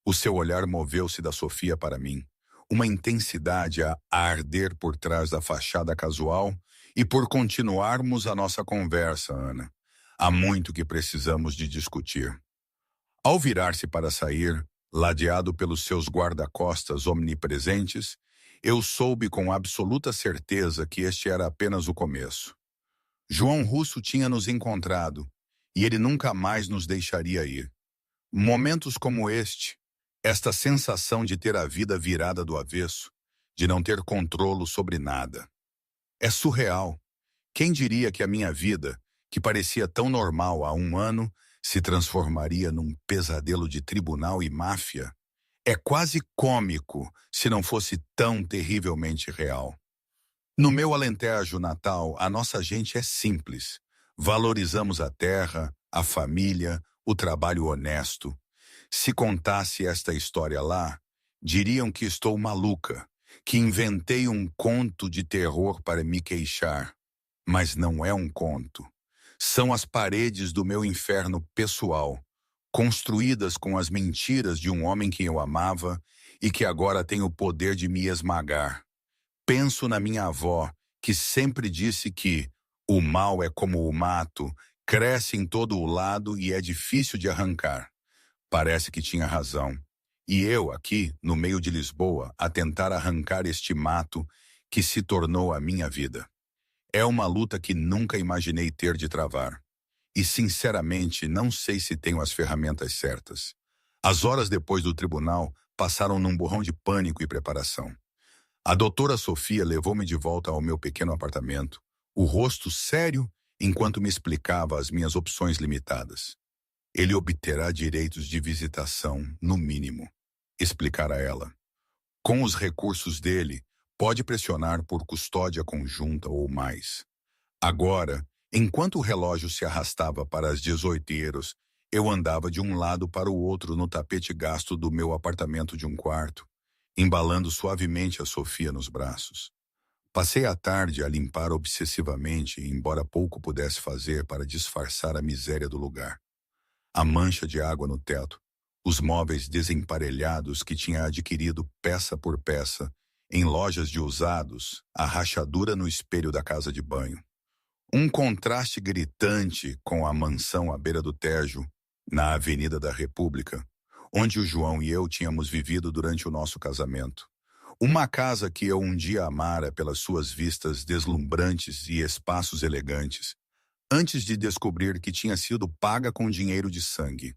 O seu olhar moveu-se da Sofia para mim, uma intensidade a arder por trás da fachada casual e por continuarmos a nossa conversa, Ana. Há muito que precisamos de discutir. Ao virar-se para sair, ladeado pelos seus guarda-costas omnipresentes, eu soube com absoluta certeza que este era apenas o começo. João Russo tinha nos encontrado, e ele nunca mais nos deixaria ir. Momentos como este, esta sensação de ter a vida virada do avesso, de não ter controlo sobre nada. É surreal. Quem diria que a minha vida, que parecia tão normal há 1 ano, se transformaria num pesadelo de tribunal e máfia? É quase cômico, se não fosse tão terrivelmente real. No meu Alentejo natal, a nossa gente é simples. Valorizamos a terra, a família, o trabalho honesto. Se contasse esta história lá, diriam que estou maluca, que inventei um conto de terror para me queixar. Mas não é um conto. São as paredes do meu inferno pessoal, construídas com as mentiras de um homem que eu amava e que agora tem o poder de me esmagar. Penso na minha avó, que sempre disse que o mal é como o mato, cresce em todo o lado e é difícil de arrancar. Parece que tinha razão. E eu aqui, no meio de Lisboa, a tentar arrancar este mato que se tornou a minha vida. É uma luta que nunca imaginei ter de travar. E, sinceramente, não sei se tenho as ferramentas certas. As horas depois do tribunal passaram num borrão de pânico e preparação. A doutora Sofia levou-me de volta ao meu pequeno apartamento, o rosto sério enquanto me explicava as minhas opções limitadas. Ele obterá direitos de visitação, no mínimo, explicara ela. Com os recursos dele, pode pressionar por custódia conjunta ou mais. Agora, enquanto o relógio se arrastava para as 18 horas, eu andava de um lado para o outro no tapete gasto do meu apartamento de um quarto, embalando suavemente a Sofia nos braços. Passei a tarde a limpar obsessivamente, embora pouco pudesse fazer para disfarçar a miséria do lugar. A mancha de água no teto, os móveis desemparelhados que tinha adquirido peça por peça em lojas de usados, a rachadura no espelho da casa de banho. Um contraste gritante com a mansão à beira do Tejo, na Avenida da República, onde o João e eu tínhamos vivido durante o nosso casamento. Uma casa que eu um dia amara pelas suas vistas deslumbrantes e espaços elegantes, antes de descobrir que tinha sido paga com dinheiro de sangue.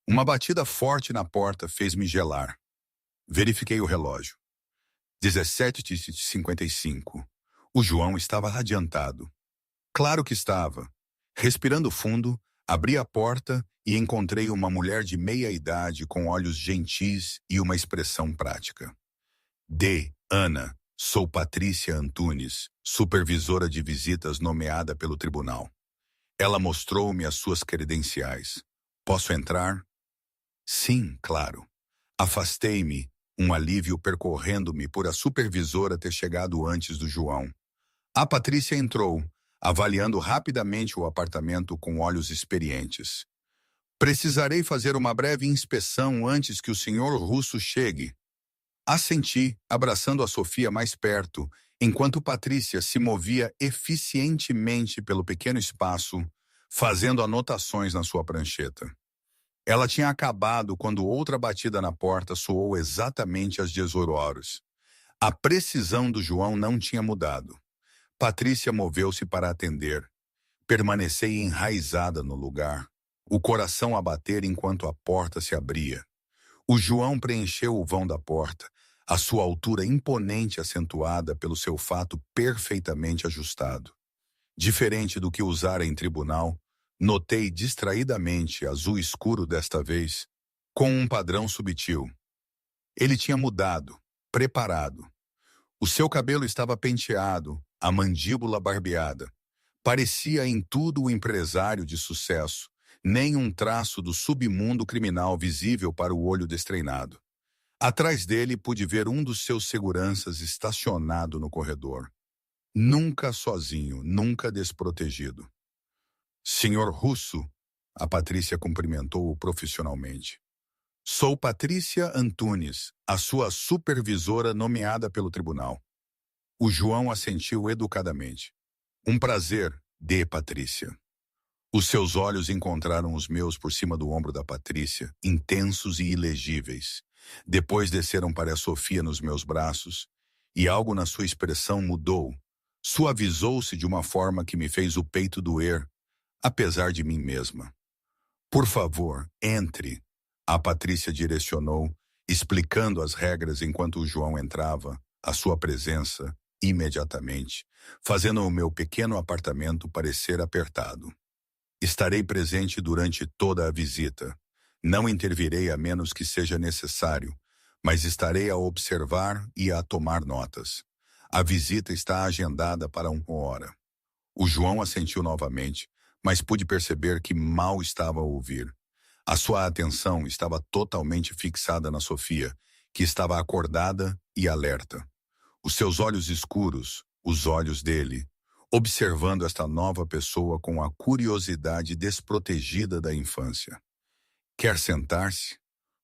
Uma batida forte na porta fez-me gelar. Verifiquei o relógio. 17h55. O João estava adiantado. Claro que estava. Respirando fundo, abri a porta e encontrei uma mulher de meia idade com olhos gentis e uma expressão prática. Ana, sou Patrícia Antunes, supervisora de visitas nomeada pelo tribunal. Ela mostrou-me as suas credenciais. Posso entrar? Sim, claro. Afastei-me, um alívio percorrendo-me por a supervisora ter chegado antes do João. A Patrícia entrou, avaliando rapidamente o apartamento com olhos experientes. Precisarei fazer uma breve inspeção antes que o senhor Russo chegue. Assenti, abraçando a Sofia mais perto, enquanto Patrícia se movia eficientemente pelo pequeno espaço, fazendo anotações na sua prancheta. Ela tinha acabado quando outra batida na porta soou exatamente às 18 horas. A precisão do João não tinha mudado. Patrícia moveu-se para atender. Permaneci enraizada no lugar, o coração a bater enquanto a porta se abria. O João preencheu o vão da porta, a sua altura imponente acentuada pelo seu fato perfeitamente ajustado. Diferente do que usara em tribunal, notei distraidamente azul escuro desta vez, com um padrão subtil. Ele tinha mudado, preparado. O seu cabelo estava penteado, a mandíbula barbeada. Parecia em tudo o empresário de sucesso, nem um traço do submundo criminal visível para o olho destreinado. Atrás dele pude ver um dos seus seguranças estacionado no corredor. Nunca sozinho, nunca desprotegido. Senhor Russo, a Patrícia cumprimentou-o profissionalmente. Sou Patrícia Antunes, a sua supervisora nomeada pelo tribunal. O João assentiu educadamente. Um prazer, Patrícia. Os seus olhos encontraram os meus por cima do ombro da Patrícia, intensos e ilegíveis. Depois desceram para a Sofia nos meus braços, e algo na sua expressão mudou. Suavizou-se de uma forma que me fez o peito doer, apesar de mim mesma. Por favor, entre, a Patrícia direcionou, explicando as regras enquanto o João entrava, a sua presença, imediatamente, fazendo o meu pequeno apartamento parecer apertado. Estarei presente durante toda a visita. Não intervirei a menos que seja necessário, mas estarei a observar e a tomar notas. A visita está agendada para 1 hora. O João assentiu novamente, mas pude perceber que mal estava a ouvir. A sua atenção estava totalmente fixada na Sofia, que estava acordada e alerta. Os seus olhos escuros, os olhos dele, observando esta nova pessoa com a curiosidade desprotegida da infância. Quer sentar-se?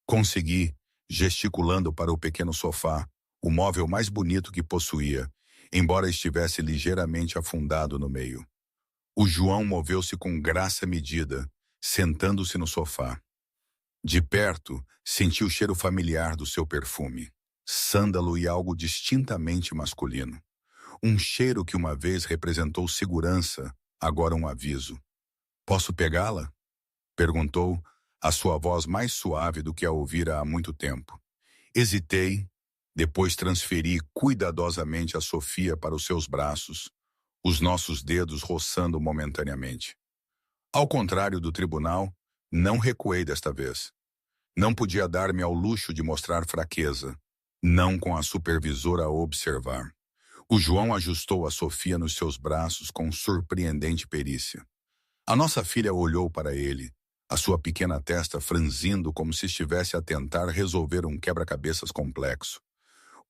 Consegui, gesticulando para o pequeno sofá, o móvel mais bonito que possuía, embora estivesse ligeiramente afundado no meio. O João moveu-se com graça medida, sentando-se no sofá. De perto, senti o cheiro familiar do seu perfume, sândalo e algo distintamente masculino. Um cheiro que uma vez representou segurança, agora um aviso. Posso pegá-la? Perguntou, a sua voz mais suave do que a ouvira há muito tempo. Hesitei, Depois transferi cuidadosamente a Sofia para os seus braços, os nossos dedos roçando momentaneamente. Ao contrário do tribunal, não recuei desta vez. Não podia dar-me ao luxo de mostrar fraqueza, não com a supervisora a observar. O João ajustou a Sofia nos seus braços com surpreendente perícia. A nossa filha olhou para ele, a sua pequena testa franzindo como se estivesse a tentar resolver um quebra-cabeças complexo.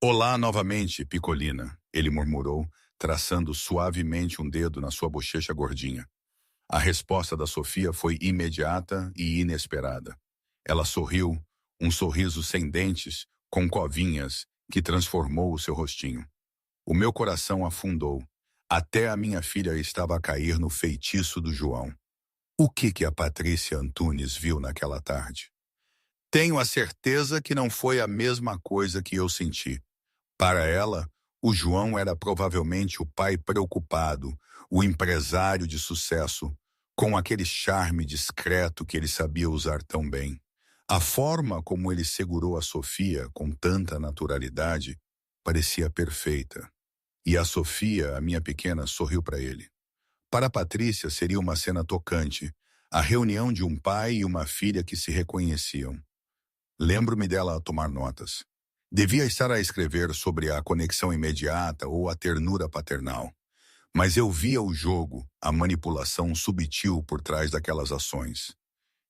Olá novamente, Picolina, ele murmurou, traçando suavemente um dedo na sua bochecha gordinha. A resposta da Sofia foi imediata e inesperada. Ela sorriu, um sorriso sem dentes, com covinhas, que transformou o seu rostinho. O meu coração afundou. Até a minha filha estava a cair no feitiço do João. O que a Patrícia Antunes viu naquela tarde? Tenho a certeza que não foi a mesma coisa que eu senti. Para ela, o João era provavelmente o pai preocupado, o empresário de sucesso, com aquele charme discreto que ele sabia usar tão bem. A forma como ele segurou a Sofia com tanta naturalidade parecia perfeita. E a Sofia, a minha pequena, sorriu para ele. Para a Patrícia seria uma cena tocante, a reunião de um pai e uma filha que se reconheciam. Lembro-me dela a tomar notas. Devia estar a escrever sobre a conexão imediata ou a ternura paternal. Mas eu via o jogo, a manipulação subtil por trás daquelas ações.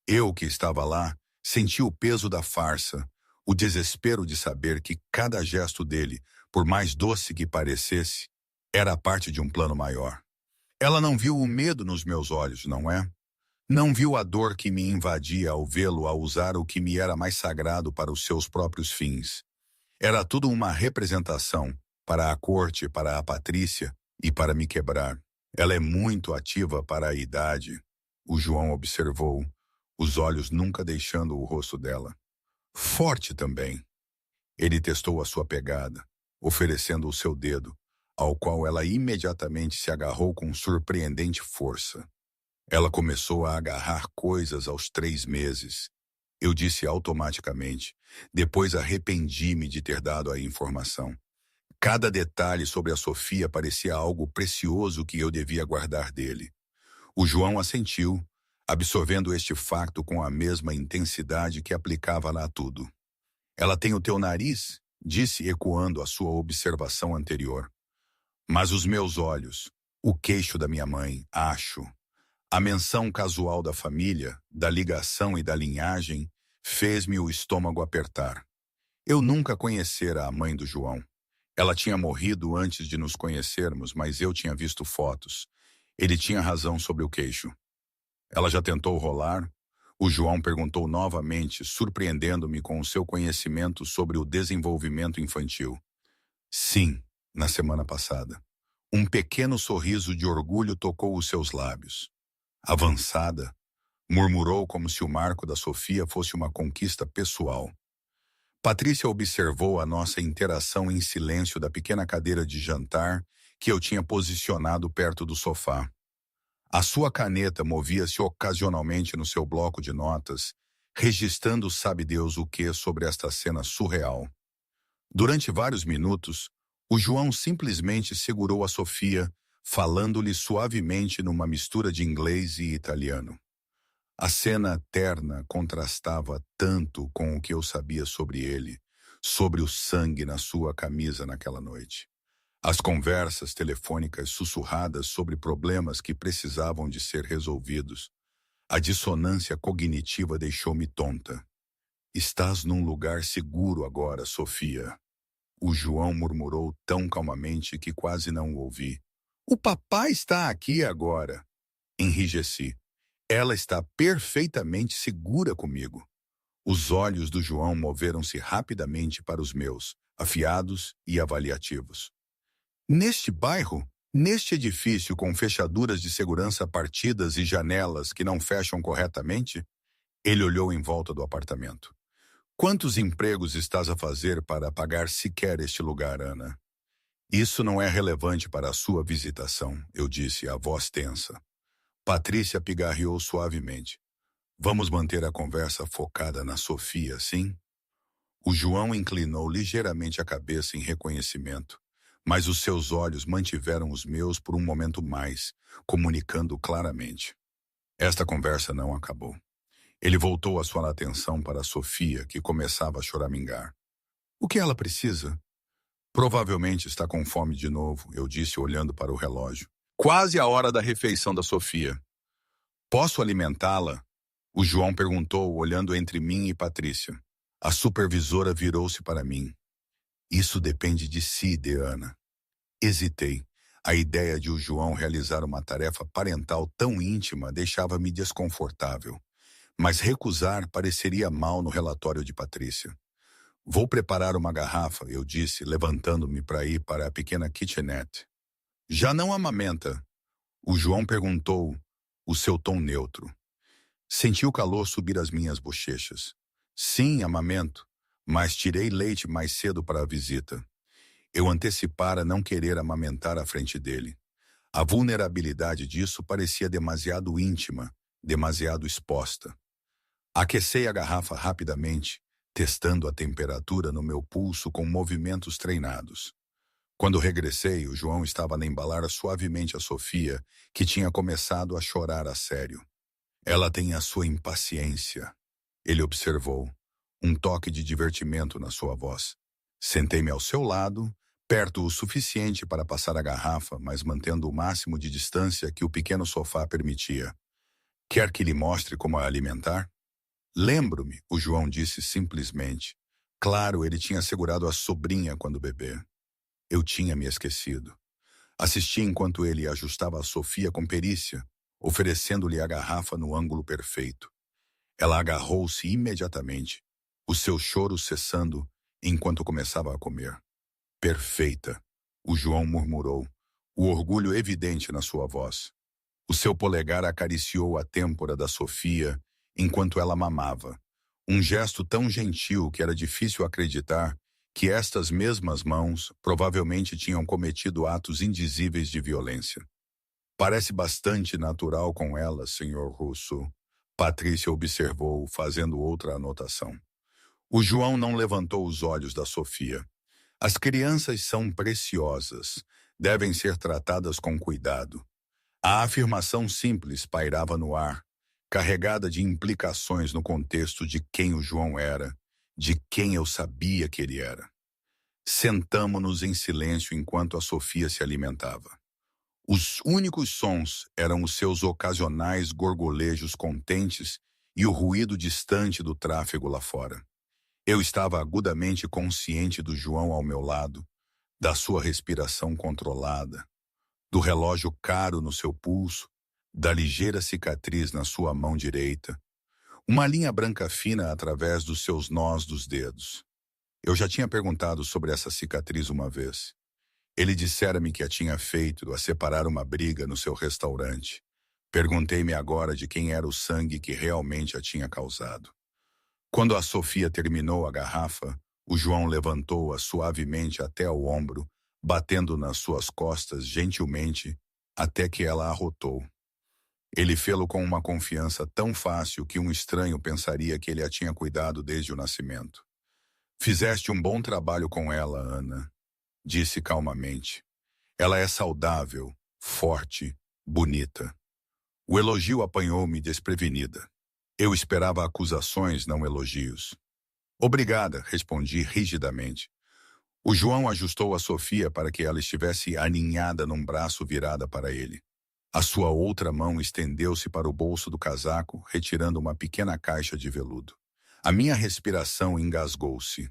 Eu, que estava lá, senti o peso da farsa, o desespero de saber que cada gesto dele, por mais doce que parecesse, era parte de um plano maior. Ela não viu o medo nos meus olhos, não é? Não viu a dor que me invadia ao vê-lo a usar o que me era mais sagrado para os seus próprios fins. Era tudo uma representação, para a corte, para a Patrícia e para me quebrar. Ela é muito ativa para a idade, o João observou, os olhos nunca deixando o rosto dela. Forte também. Ele testou a sua pegada, oferecendo o seu dedo, ao qual ela imediatamente se agarrou com surpreendente força. Ela começou a agarrar coisas aos 3 meses. Eu disse automaticamente. Depois arrependi-me de ter dado a informação. Cada detalhe sobre a Sofia parecia algo precioso que eu devia guardar dele. O João assentiu, absorvendo este facto com a mesma intensidade que aplicava lá a tudo. Ela tem o teu nariz? Disse, ecoando a sua observação anterior. Mas os meus olhos, o queixo da minha mãe, acho. A menção casual da família, da ligação e da linhagem, fez-me o estômago apertar. Eu nunca conhecera a mãe do João. Ela tinha morrido antes de nos conhecermos, mas eu tinha visto fotos. Ele tinha razão sobre o queixo. Ela já tentou rolar? O João perguntou novamente, surpreendendo-me com o seu conhecimento sobre o desenvolvimento infantil. Sim, na semana passada. Um pequeno sorriso de orgulho tocou os seus lábios. Avançada, murmurou como se o marco da Sofia fosse uma conquista pessoal. Patrícia observou a nossa interação em silêncio da pequena cadeira de jantar que eu tinha posicionado perto do sofá. A sua caneta movia-se ocasionalmente no seu bloco de notas, registrando sabe Deus o que sobre esta cena surreal. Durante vários minutos, o João simplesmente segurou a Sofia, falando-lhe suavemente numa mistura de inglês e italiano. A cena terna contrastava tanto com o que eu sabia sobre ele, sobre o sangue na sua camisa naquela noite. As conversas telefônicas sussurradas sobre problemas que precisavam de ser resolvidos. A dissonância cognitiva deixou-me tonta. Estás num lugar seguro agora, Sofia. O João murmurou tão calmamente que quase não o ouvi. O papai está aqui agora. Enrijeci. Ela está perfeitamente segura comigo. Os olhos do João moveram-se rapidamente para os meus, afiados e avaliativos. Neste bairro, neste edifício com fechaduras de segurança partidas e janelas que não fecham corretamente? Ele olhou em volta do apartamento. Quantos empregos estás a fazer para pagar sequer este lugar, Ana? Isso não é relevante para a sua visitação, eu disse, a voz tensa. Patrícia pigarreou suavemente. Vamos manter a conversa focada na Sofia, sim? O João inclinou ligeiramente a cabeça em reconhecimento, mas os seus olhos mantiveram os meus por um momento mais, comunicando claramente. Esta conversa não acabou. Ele voltou a sua atenção para Sofia, que começava a choramingar. O que ela precisa? Provavelmente está com fome de novo, eu disse olhando para o relógio. Quase a hora da refeição da Sofia. Posso alimentá-la? O João perguntou, olhando entre mim e Patrícia. A supervisora virou-se para mim. Isso depende de si, Deana. Hesitei. A ideia de o João realizar uma tarefa parental tão íntima deixava-me desconfortável. Mas recusar pareceria mal no relatório de Patrícia. Vou preparar uma garrafa, eu disse, levantando-me para ir para a pequena kitchenette. Já não amamenta? O João perguntou, o seu tom neutro. Senti o calor subir as minhas bochechas. Sim, amamento, mas tirei leite mais cedo para a visita. Eu antecipara não querer amamentar à frente dele. A vulnerabilidade disso parecia demasiado íntima, demasiado exposta. Aquecei a garrafa rapidamente, testando a temperatura no meu pulso com movimentos treinados. Quando regressei, o João estava a embalar suavemente a Sofia, que tinha começado a chorar a sério. Ela tem a sua impaciência, ele observou, um toque de divertimento na sua voz. Sentei-me ao seu lado, perto o suficiente para passar a garrafa, mas mantendo o máximo de distância que o pequeno sofá permitia. Quer que lhe mostre como a alimentar? Lembro-me, o João disse simplesmente. Claro, ele tinha segurado a sobrinha quando bebê. Eu tinha me esquecido. Assisti enquanto ele ajustava a Sofia com perícia, oferecendo-lhe a garrafa no ângulo perfeito. Ela agarrou-se imediatamente, o seu choro cessando enquanto começava a comer. Perfeita, o João murmurou, o orgulho evidente na sua voz. O seu polegar acariciou a têmpora da Sofia enquanto ela mamava. Um gesto tão gentil que era difícil acreditar que estas mesmas mãos provavelmente tinham cometido atos indizíveis de violência. Parece bastante natural com ela, Sr. Russo. Patrícia observou, fazendo outra anotação. O João não levantou os olhos da Sofia. As crianças são preciosas, devem ser tratadas com cuidado. A afirmação simples pairava no ar, carregada de implicações no contexto de quem o João era, de quem eu sabia que ele era. Sentamo-nos em silêncio enquanto a Sofia se alimentava. Os únicos sons eram os seus ocasionais gorgolejos contentes e o ruído distante do tráfego lá fora. Eu estava agudamente consciente do João ao meu lado, da sua respiração controlada, do relógio caro no seu pulso, da ligeira cicatriz na sua mão direita, uma linha branca fina através dos seus nós dos dedos. Eu já tinha perguntado sobre essa cicatriz uma vez. Ele dissera-me que a tinha feito a separar uma briga no seu restaurante. Perguntei-me agora de quem era o sangue que realmente a tinha causado. Quando a Sofia terminou a garrafa, o João levantou-a suavemente até ao ombro, batendo nas suas costas gentilmente, até que ela arrotou. Ele fê-lo com uma confiança tão fácil que um estranho pensaria que ele a tinha cuidado desde o nascimento. Fizeste um bom trabalho com ela, Ana, disse calmamente. Ela é saudável, forte, bonita. O elogio apanhou-me desprevenida. Eu esperava acusações, não elogios. Obrigada, respondi rigidamente. O João ajustou a Sofia para que ela estivesse aninhada num braço virada para ele. A sua outra mão estendeu-se para o bolso do casaco, retirando uma pequena caixa de veludo. A minha respiração engasgou-se.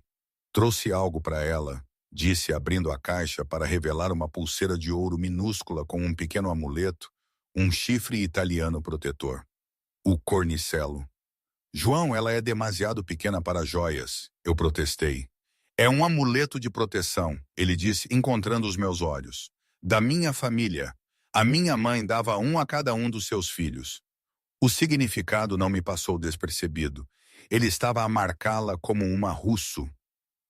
Trouxe algo para ela, disse abrindo a caixa para revelar uma pulseira de ouro minúscula com um pequeno amuleto, um chifre italiano protetor. O cornicelo. João, ela é demasiado pequena para joias, eu protestei. É um amuleto de proteção, ele disse, encontrando os meus olhos. Da minha família. A minha mãe dava um a cada um dos seus filhos. O significado não me passou despercebido. Ele estava a marcá-la como uma russo.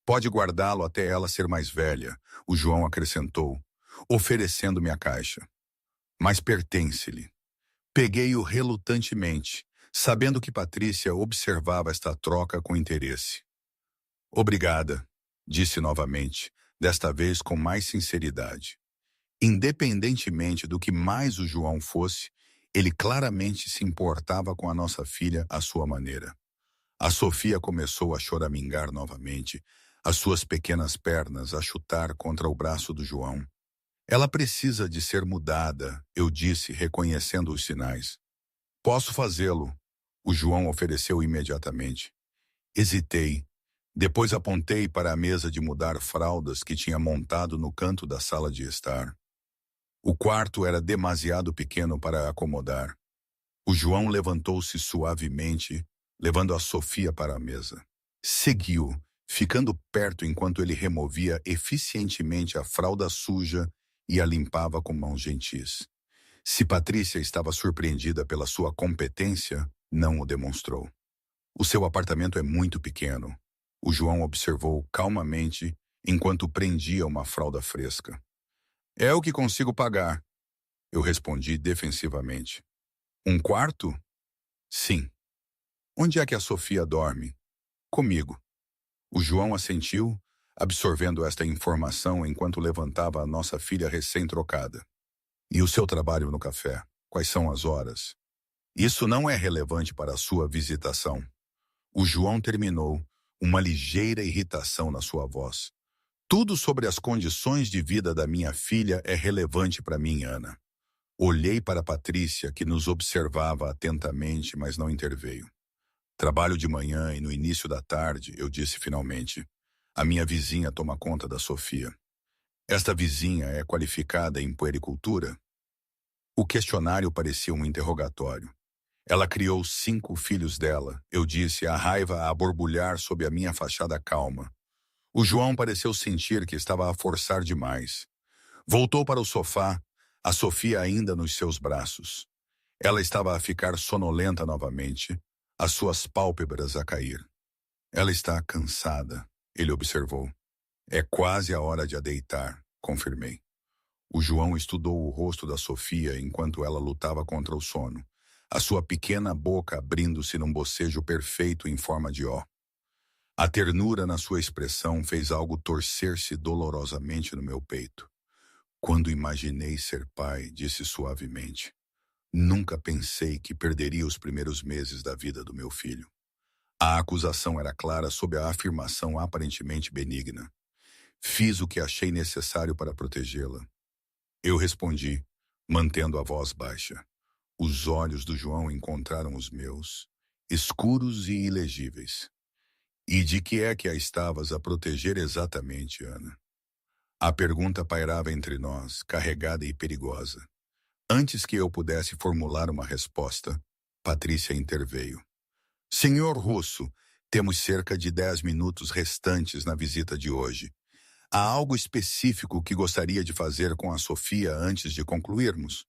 Pode guardá-lo até ela ser mais velha, o João acrescentou, oferecendo-me a caixa. Mas pertence-lhe. Peguei-o relutantemente, sabendo que Patrícia observava esta troca com interesse. Obrigada, disse novamente, desta vez com mais sinceridade. Independentemente do que mais o João fosse, ele claramente se importava com a nossa filha à sua maneira. A Sofia começou a choramingar novamente, as suas pequenas pernas a chutar contra o braço do João. Ela precisa de ser mudada, eu disse, reconhecendo os sinais. Posso fazê-lo, o João ofereceu imediatamente. Hesitei. Depois apontei para a mesa de mudar fraldas que tinha montado no canto da sala de estar. O quarto era demasiado pequeno para acomodar. O João levantou-se suavemente, levando a Sofia para a mesa. Seguiu, ficando perto enquanto ele removia eficientemente a fralda suja e a limpava com mãos gentis. Se Patrícia estava surpreendida pela sua competência, não o demonstrou. O seu apartamento é muito pequeno, o João observou calmamente enquanto prendia uma fralda fresca. É o que consigo pagar, eu respondi defensivamente. Um quarto? Sim. Onde é que a Sofia dorme? Comigo. O João assentiu, absorvendo esta informação enquanto levantava a nossa filha recém-trocada. E o seu trabalho no café? Quais são as horas? Isso não é relevante para a sua visitação. O João terminou, uma ligeira irritação na sua voz. Tudo sobre as condições de vida da minha filha é relevante para mim, Ana. Olhei para Patrícia, que nos observava atentamente, mas não interveio. Trabalho de manhã e no início da tarde, eu disse finalmente. A minha vizinha toma conta da Sofia. Esta vizinha é qualificada em puericultura? O questionário parecia um interrogatório. Ela criou 5 filhos dela, eu disse, a raiva a borbulhar sob a minha fachada calma. O João pareceu sentir que estava a forçar demais. Voltou para o sofá, a Sofia ainda nos seus braços. Ela estava a ficar sonolenta novamente, as suas pálpebras a cair. Ela está cansada, ele observou. É quase a hora de a deitar, confirmei. O João estudou o rosto da Sofia enquanto ela lutava contra o sono, a sua pequena boca abrindo-se num bocejo perfeito em forma de O. A ternura na sua expressão fez algo torcer-se dolorosamente no meu peito. Quando imaginei ser pai, disse suavemente, nunca pensei que perderia os primeiros meses da vida do meu filho. A acusação era clara sob a afirmação aparentemente benigna. Fiz o que achei necessário para protegê-la. Eu respondi, mantendo a voz baixa. Os olhos do João encontraram os meus, escuros e ilegíveis. E de que é que a estavas a proteger exatamente, Ana? A pergunta pairava entre nós, carregada e perigosa. Antes que eu pudesse formular uma resposta, Patrícia interveio. Senhor Russo, temos cerca de 10 minutos restantes na visita de hoje. Há algo específico que gostaria de fazer com a Sofia antes de concluirmos?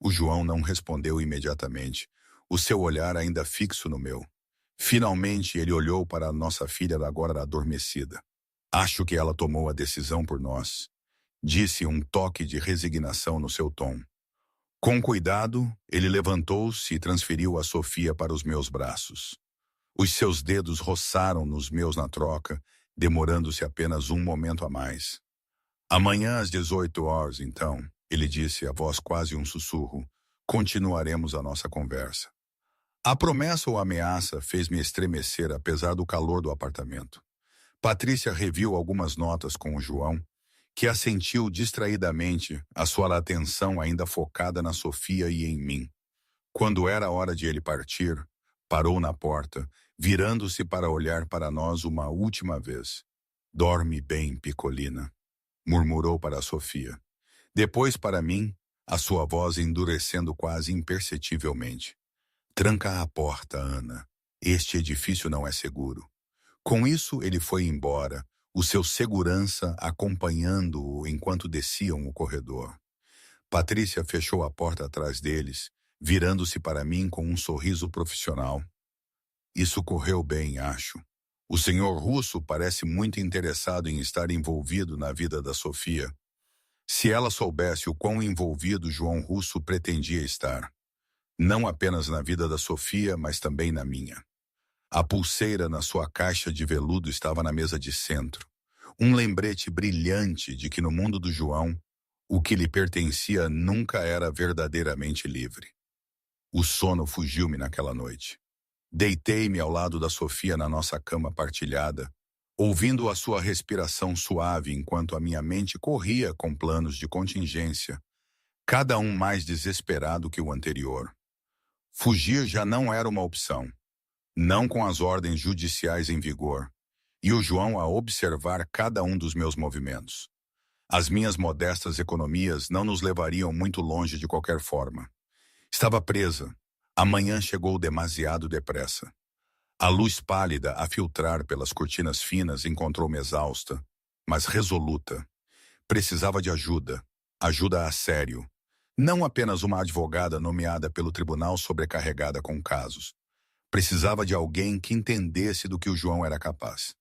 O João não respondeu imediatamente, o seu olhar ainda fixo no meu. Finalmente ele olhou para a nossa filha agora adormecida. Acho que ela tomou a decisão por nós. Disse um toque de resignação no seu tom. Com cuidado, ele levantou-se e transferiu a Sofia para os meus braços. Os seus dedos roçaram nos meus na troca, demorando-se apenas um momento a mais. Amanhã às 18 horas, então, ele disse, a voz quase um sussurro, continuaremos a nossa conversa. A promessa ou ameaça fez-me estremecer apesar do calor do apartamento. Patrícia reviu algumas notas com o João, que assentiu distraidamente, a sua atenção ainda focada na Sofia e em mim. Quando era hora de ele partir, parou na porta, virando-se para olhar para nós uma última vez. Dorme bem, Picolina, murmurou para a Sofia. Depois para mim, a sua voz endurecendo quase imperceptivelmente. Tranca a porta, Ana. Este edifício não é seguro. Com isso, ele foi embora, o seu segurança acompanhando-o enquanto desciam o corredor. Patrícia fechou a porta atrás deles, virando-se para mim com um sorriso profissional. Isso correu bem, acho. O senhor Russo parece muito interessado em estar envolvido na vida da Sofia. Se ela soubesse o quão envolvido João Russo pretendia estar. Não apenas na vida da Sofia, mas também na minha. A pulseira na sua caixa de veludo estava na mesa de centro. Um lembrete brilhante de que no mundo do João, o que lhe pertencia nunca era verdadeiramente livre. O sono fugiu-me naquela noite. Deitei-me ao lado da Sofia na nossa cama partilhada, ouvindo a sua respiração suave enquanto a minha mente corria com planos de contingência, cada um mais desesperado que o anterior. Fugir já não era uma opção, não com as ordens judiciais em vigor, e o João a observar cada um dos meus movimentos. As minhas modestas economias não nos levariam muito longe de qualquer forma. Estava presa. A manhã chegou demasiado depressa. A luz pálida a filtrar pelas cortinas finas encontrou-me exausta, mas resoluta. Precisava de ajuda, ajuda a sério. Não apenas uma advogada nomeada pelo tribunal sobrecarregada com casos. Precisava de alguém que entendesse do que o João era capaz.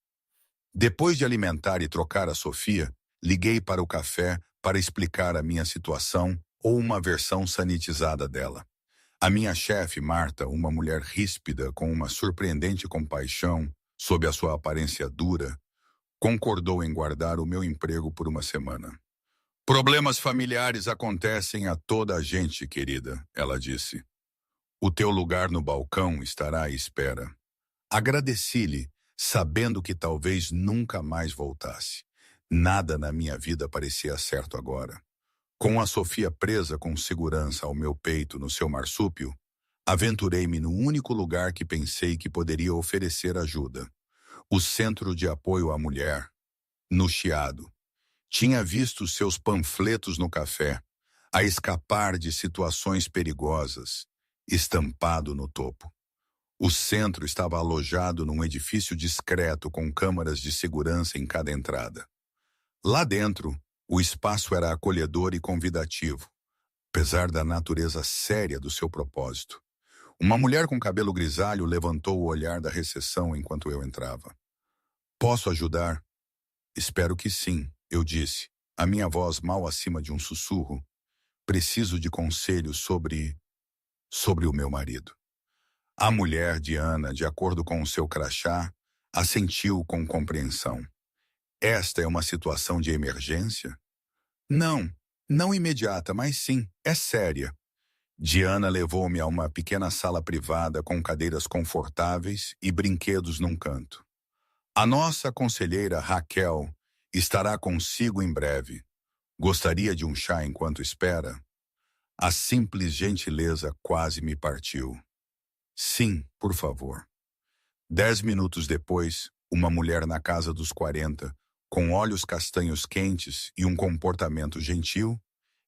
Depois de alimentar e trocar a Sofia, liguei para o café para explicar a minha situação ou uma versão sanitizada dela. A minha chefe, Marta, uma mulher ríspida com uma surpreendente compaixão sob a sua aparência dura, concordou em guardar o meu emprego por uma semana. Problemas familiares acontecem a toda a gente, querida, ela disse. O teu lugar no balcão estará à espera. Agradeci-lhe, sabendo que talvez nunca mais voltasse. Nada na minha vida parecia certo agora. Com a Sofia presa com segurança ao meu peito no seu marsúpio, aventurei-me no único lugar que pensei que poderia oferecer ajuda. O Centro de Apoio à Mulher, no Chiado. Tinha visto seus panfletos no café, a escapar de situações perigosas, estampado no topo. O centro estava alojado num edifício discreto com câmaras de segurança em cada entrada. Lá dentro, o espaço era acolhedor e convidativo, apesar da natureza séria do seu propósito. Uma mulher com cabelo grisalho levantou o olhar da recepção enquanto eu entrava. Posso ajudar? Espero que sim, eu disse, a minha voz mal acima de um sussurro. Preciso de conselhos sobre o meu marido. A mulher, Diana, de acordo com o seu crachá, assentiu com compreensão. Esta é uma situação de emergência? Não, não imediata, mas sim, é séria. Diana levou-me a uma pequena sala privada com cadeiras confortáveis e brinquedos num canto. A nossa conselheira Raquel estará consigo em breve. Gostaria de um chá enquanto espera? A simples gentileza quase me partiu. Sim, por favor. 10 minutos depois, uma mulher na casa dos 40, com olhos castanhos quentes e um comportamento gentil,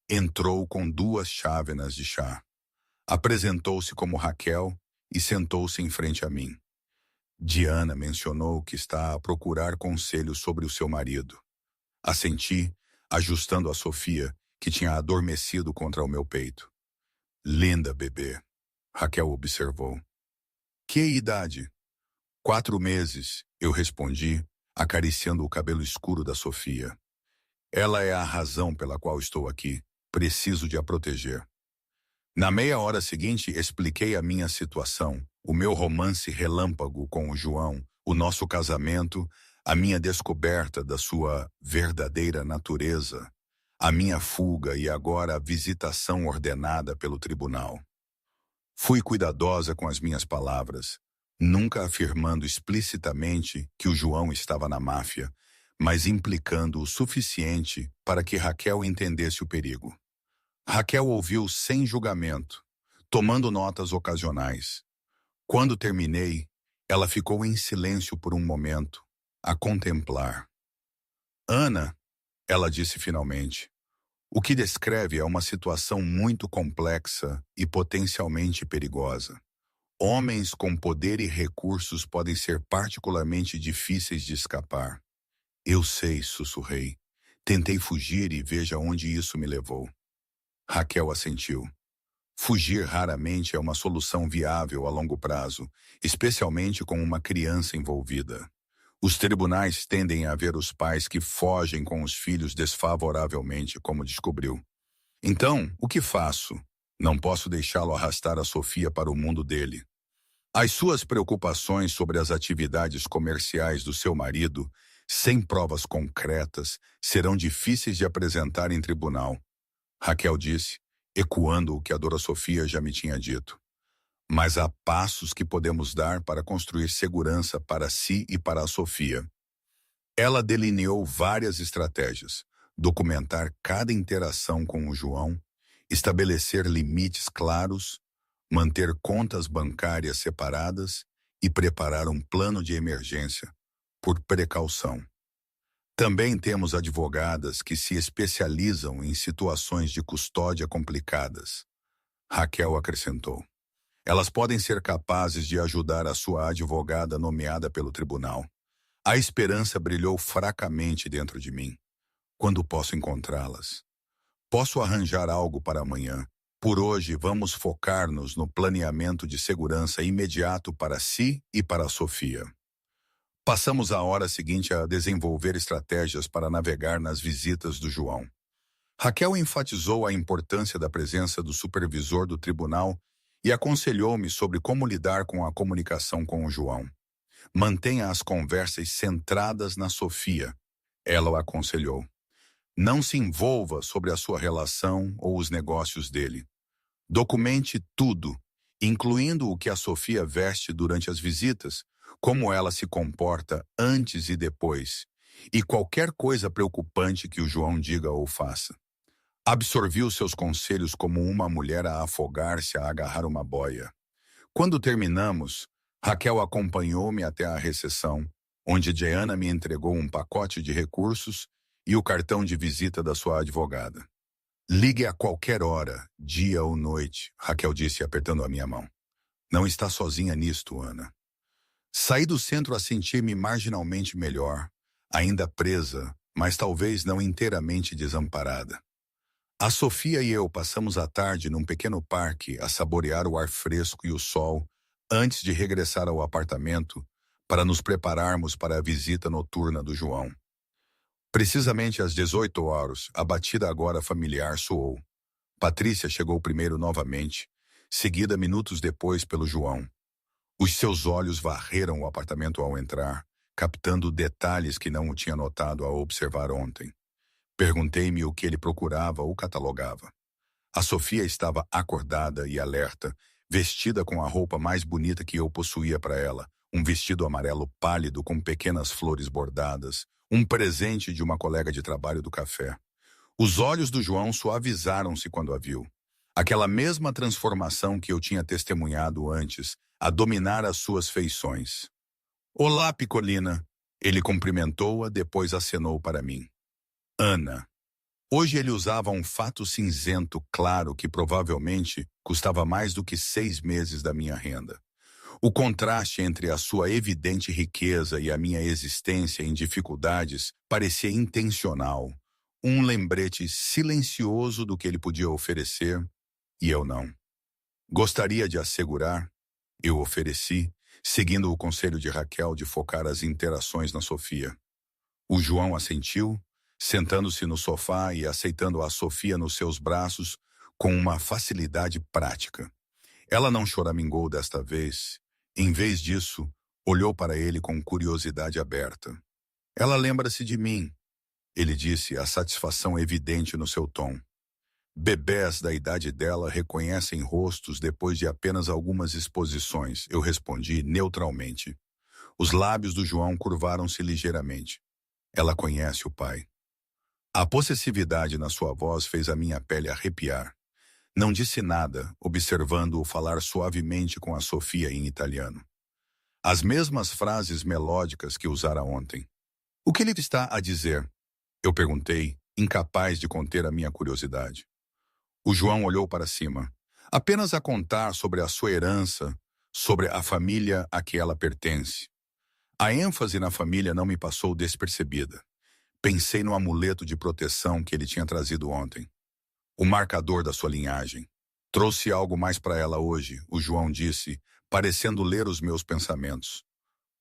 entrou com 2 chávenas de chá. Apresentou-se como Raquel e sentou-se em frente a mim. Diana mencionou que está a procurar conselhos sobre o seu marido. Assenti, ajustando a Sofia, que tinha adormecido contra o meu peito. Linda bebê, Raquel observou. Que idade? 4 meses, eu respondi, acariciando o cabelo escuro da Sofia. Ela é a razão pela qual estou aqui. Preciso de a proteger. Na meia hora seguinte, expliquei a minha situação, o meu romance relâmpago com o João, o nosso casamento, a minha descoberta da sua verdadeira natureza, a minha fuga e agora a visitação ordenada pelo tribunal. Fui cuidadosa com as minhas palavras, nunca afirmando explicitamente que o João estava na máfia, mas implicando o suficiente para que Raquel entendesse o perigo. Raquel ouviu sem julgamento, tomando notas ocasionais. Quando terminei, ela ficou em silêncio por um momento, a contemplar. Ana, ela disse finalmente, o que descreve é uma situação muito complexa e potencialmente perigosa. Homens com poder e recursos podem ser particularmente difíceis de escapar. Eu sei, sussurrei. Tentei fugir e veja onde isso me levou. Raquel assentiu. Fugir raramente é uma solução viável a longo prazo, especialmente com uma criança envolvida. Os tribunais tendem a ver os pais que fogem com os filhos desfavoravelmente, como descobriu. Então, o que faço? Não posso deixá-lo arrastar a Sofia para o mundo dele. As suas preocupações sobre as atividades comerciais do seu marido, sem provas concretas, serão difíceis de apresentar em tribunal, Raquel disse, ecoando o que a Dora Sofia já me tinha dito. Mas há passos que podemos dar para construir segurança para si e para a Sofia. Ela delineou várias estratégias: documentar cada interação com o João, estabelecer limites claros, manter contas bancárias separadas e preparar um plano de emergência, por precaução. Também temos advogadas que se especializam em situações de custódia complicadas, Raquel acrescentou. Elas podem ser capazes de ajudar a sua advogada nomeada pelo tribunal. A esperança brilhou fracamente dentro de mim. Quando posso encontrá-las? Posso arranjar algo para amanhã. Por hoje, vamos focar-nos no planeamento de segurança imediato para si e para a Sofia. Passamos a hora seguinte a desenvolver estratégias para navegar nas visitas do João. Raquel enfatizou a importância da presença do supervisor do tribunal e aconselhou-me sobre como lidar com a comunicação com o João. Mantenha as conversas centradas na Sofia, ela o aconselhou. Não se envolva sobre a sua relação ou os negócios dele. Documente tudo, incluindo o que a Sofia veste durante as visitas, como ela se comporta antes e depois, e qualquer coisa preocupante que o João diga ou faça. Absorvi os seus conselhos como uma mulher a afogar-se a agarrar uma boia. Quando terminamos, Raquel acompanhou-me até a recepção, onde Diana me entregou um pacote de recursos e o cartão de visita da sua advogada. Ligue a qualquer hora, dia ou noite, Raquel disse apertando a minha mão. Não está sozinha nisto, Ana. Saí do centro a sentir-me marginalmente melhor, ainda presa, mas talvez não inteiramente desamparada. A Sofia e eu passamos a tarde num pequeno parque a saborear o ar fresco e o sol antes de regressar ao apartamento para nos prepararmos para a visita noturna do João. Precisamente às 18 horas, a batida agora familiar soou. Patrícia chegou primeiro novamente, seguida minutos depois pelo João. Os seus olhos varreram o apartamento ao entrar, captando detalhes que não o tinha notado ao observar ontem. Perguntei-me o que ele procurava ou catalogava. A Sofia estava acordada e alerta, vestida com a roupa mais bonita que eu possuía para ela, um vestido amarelo pálido com pequenas flores bordadas, um presente de uma colega de trabalho do café. Os olhos do João suavizaram-se quando a viu. Aquela mesma transformação que eu tinha testemunhado antes, a dominar as suas feições. Olá, Picolina. Ele cumprimentou-a, depois acenou para mim. Ana. Hoje ele usava um fato cinzento claro que provavelmente custava mais do que 6 meses da minha renda. O contraste entre a sua evidente riqueza e a minha existência em dificuldades parecia intencional, um lembrete silencioso do que ele podia oferecer, e eu não. Gostaria de assegurar, eu ofereci, seguindo o conselho de Raquel de focar as interações na Sofia. O João assentiu, sentando-se no sofá e aceitando a Sofia nos seus braços com uma facilidade prática. Ela não choramingou desta vez. Em vez disso, olhou para ele com curiosidade aberta. Ela lembra-se de mim, ele disse, a satisfação evidente no seu tom. Bebés da idade dela reconhecem rostos depois de apenas algumas exposições, eu respondi neutralmente. Os lábios do João curvaram-se ligeiramente. Ela conhece o pai. A possessividade na sua voz fez a minha pele arrepiar. Não disse nada, observando-o falar suavemente com a Sofia em italiano. As mesmas frases melódicas que usara ontem. O que ele está a dizer? Eu perguntei, incapaz de conter a minha curiosidade. O João olhou para cima. Apenas a contar sobre a sua herança, sobre a família a que ela pertence. A ênfase na família não me passou despercebida. Pensei no amuleto de proteção que ele tinha trazido ontem. O marcador da sua linhagem. Trouxe algo mais para ela hoje, o João disse, parecendo ler os meus pensamentos.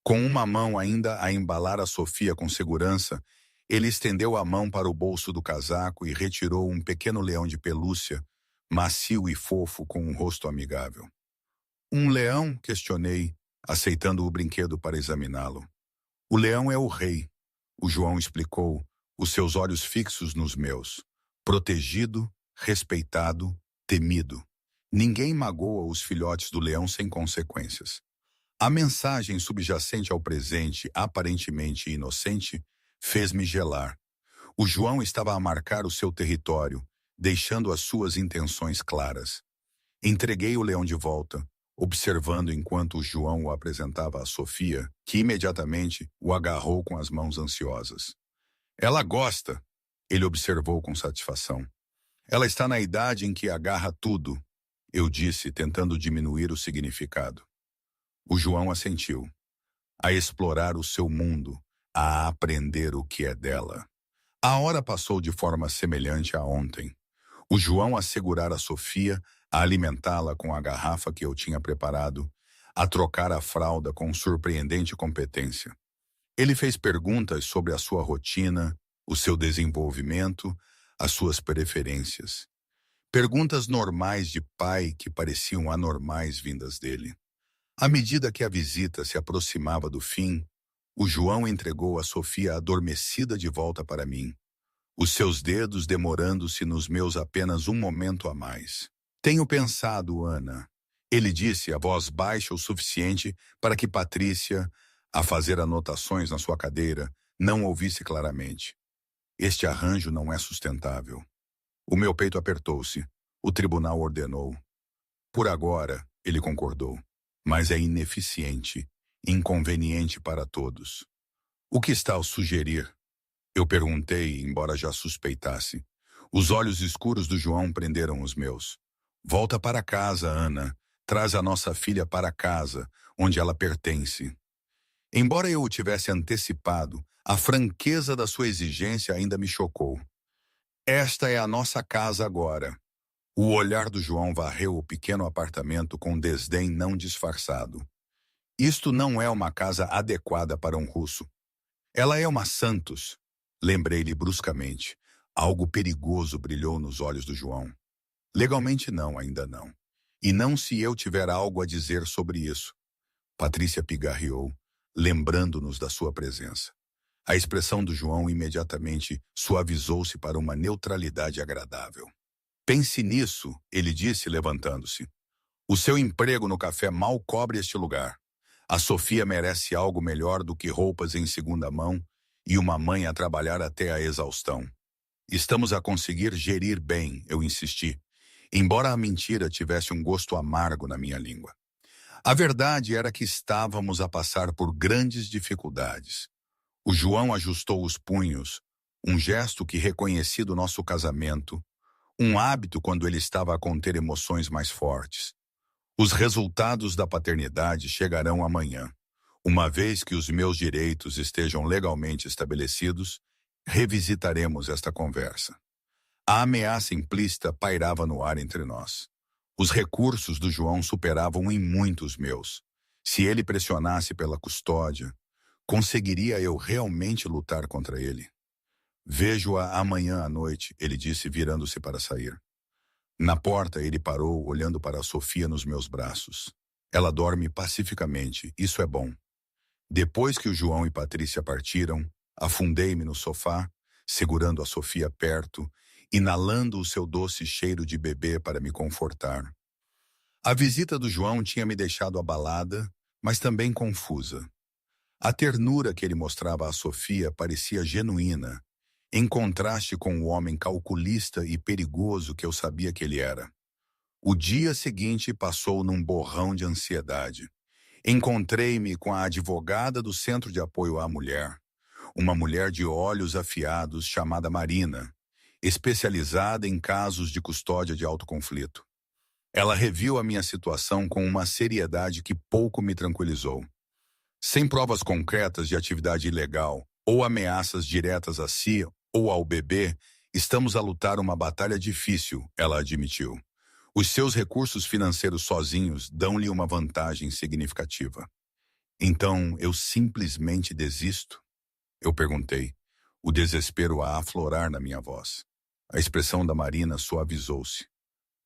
Com uma mão ainda a embalar a Sofia com segurança, ele estendeu a mão para o bolso do casaco e retirou um pequeno leão de pelúcia, macio e fofo com um rosto amigável. Um leão? Questionei, aceitando o brinquedo para examiná-lo. O leão é o rei, o João explicou, os seus olhos fixos nos meus. Protegido, respeitado, temido. Ninguém magoa os filhotes do leão sem consequências. A mensagem subjacente ao presente, aparentemente inocente, fez-me gelar. O João estava a marcar o seu território, deixando as suas intenções claras. Entreguei o leão de volta, observando enquanto o João o apresentava a Sofia, que imediatamente o agarrou com as mãos ansiosas. Ela gosta, ele observou com satisfação. Ela está na idade em que agarra tudo, eu disse, tentando diminuir o significado. O João assentiu. A explorar o seu mundo, a aprender o que é dela. A hora passou de forma semelhante a ontem. O João a segurar a Sofia, a alimentá-la com a garrafa que eu tinha preparado, a trocar a fralda com surpreendente competência. Ele fez perguntas sobre a sua rotina, o seu desenvolvimento, as suas preferências. Perguntas normais de pai que pareciam anormais vindas dele. À medida que a visita se aproximava do fim, o João entregou a Sofia adormecida de volta para mim, os seus dedos demorando-se nos meus apenas um momento a mais. Tenho pensado, Ana, ele disse a voz baixa o suficiente para que Patrícia, a fazer anotações na sua cadeira, não ouvisse claramente. Este arranjo não é sustentável. O meu peito apertou-se. O tribunal ordenou. Por agora, ele concordou, mas é ineficiente, inconveniente para todos. O que está a sugerir? Eu perguntei, embora já suspeitasse. Os olhos escuros do João prenderam os meus. Volta para casa, Ana. Traz a nossa filha para casa, onde ela pertence. Embora eu o tivesse antecipado, a franqueza da sua exigência ainda me chocou. Esta é a nossa casa agora. O olhar do João varreu o pequeno apartamento com desdém não disfarçado. Isto não é uma casa adequada para um russo. Ela é uma Santos. Lembrei-lhe bruscamente. Algo perigoso brilhou nos olhos do João. Legalmente não, ainda não. E não se eu tiver algo a dizer sobre isso. Patrícia pigarreou, lembrando-nos da sua presença. A expressão do João imediatamente suavizou-se para uma neutralidade agradável. Pense nisso, ele disse, levantando-se. O seu emprego no café mal cobre este lugar. A Sofia merece algo melhor do que roupas em segunda mão e uma mãe a trabalhar até a exaustão. Estamos a conseguir gerir bem, eu insisti, embora a mentira tivesse um gosto amargo na minha língua. A verdade era que estávamos a passar por grandes dificuldades. O João ajustou os punhos, um gesto que reconheci do nosso casamento, um hábito quando ele estava a conter emoções mais fortes. Os resultados da paternidade chegarão amanhã. Uma vez que os meus direitos estejam legalmente estabelecidos, revisitaremos esta conversa. A ameaça implícita pairava no ar entre nós. Os recursos do João superavam em muito os meus. Se ele pressionasse pela custódia, conseguiria eu realmente lutar contra ele? Vejo-a amanhã à noite, ele disse, virando-se para sair. Na porta, ele parou, olhando para a Sofia nos meus braços. Ela dorme pacificamente, isso é bom. Depois que o João e Patrícia partiram, afundei-me no sofá, segurando a Sofia perto, inalando o seu doce cheiro de bebê para me confortar. A visita do João tinha me deixado abalada, mas também confusa. A ternura que ele mostrava à Sofia parecia genuína, em contraste com o homem calculista e perigoso que eu sabia que ele era. O dia seguinte passou num borrão de ansiedade. Encontrei-me com a advogada do Centro de Apoio à Mulher, uma mulher de olhos afiados chamada Marina, especializada em casos de custódia de alto conflito. Ela reviu a minha situação com uma seriedade que pouco me tranquilizou. Sem provas concretas de atividade ilegal ou ameaças diretas a si ou ao bebê, estamos a lutar uma batalha difícil, ela admitiu. Os seus recursos financeiros sozinhos dão-lhe uma vantagem significativa. Então, eu simplesmente desisto? Eu perguntei, o desespero a aflorar na minha voz. A expressão da Marina suavizou-se.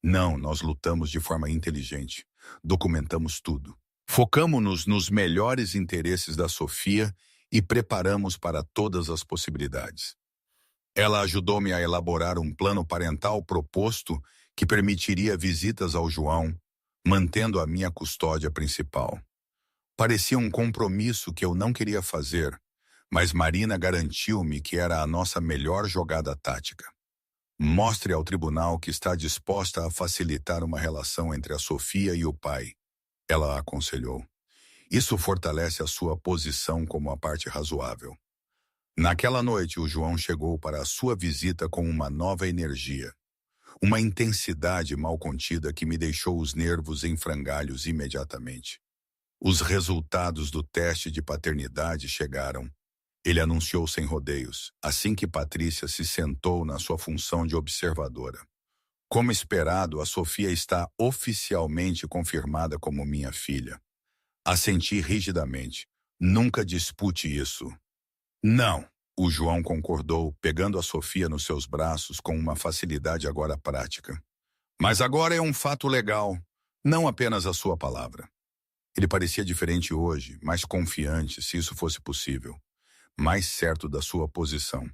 Não, nós lutamos de forma inteligente. Documentamos tudo. Focamos-nos nos melhores interesses da Sofia e preparamos para todas as possibilidades. Ela ajudou-me a elaborar um plano parental proposto que permitiria visitas ao João, mantendo a minha custódia principal. Parecia um compromisso que eu não queria fazer, mas Marina garantiu-me que era a nossa melhor jogada tática. Mostre ao tribunal que está disposta a facilitar uma relação entre a Sofia e o pai, ela aconselhou. Isso fortalece a sua posição como a parte razoável. Naquela noite, o João chegou para a sua visita com uma nova energia, uma intensidade mal contida que me deixou os nervos em frangalhos imediatamente. Os resultados do teste de paternidade chegaram. Ele anunciou sem rodeios, assim que Patrícia se sentou na sua função de observadora. Como esperado, a Sofia está oficialmente confirmada como minha filha. Assenti rigidamente. Nunca dispute isso. Não, o João concordou, pegando a Sofia nos seus braços com uma facilidade agora prática. Mas agora é um fato legal, não apenas a sua palavra. Ele parecia diferente hoje, mais confiante, se isso fosse possível, mais certo da sua posição.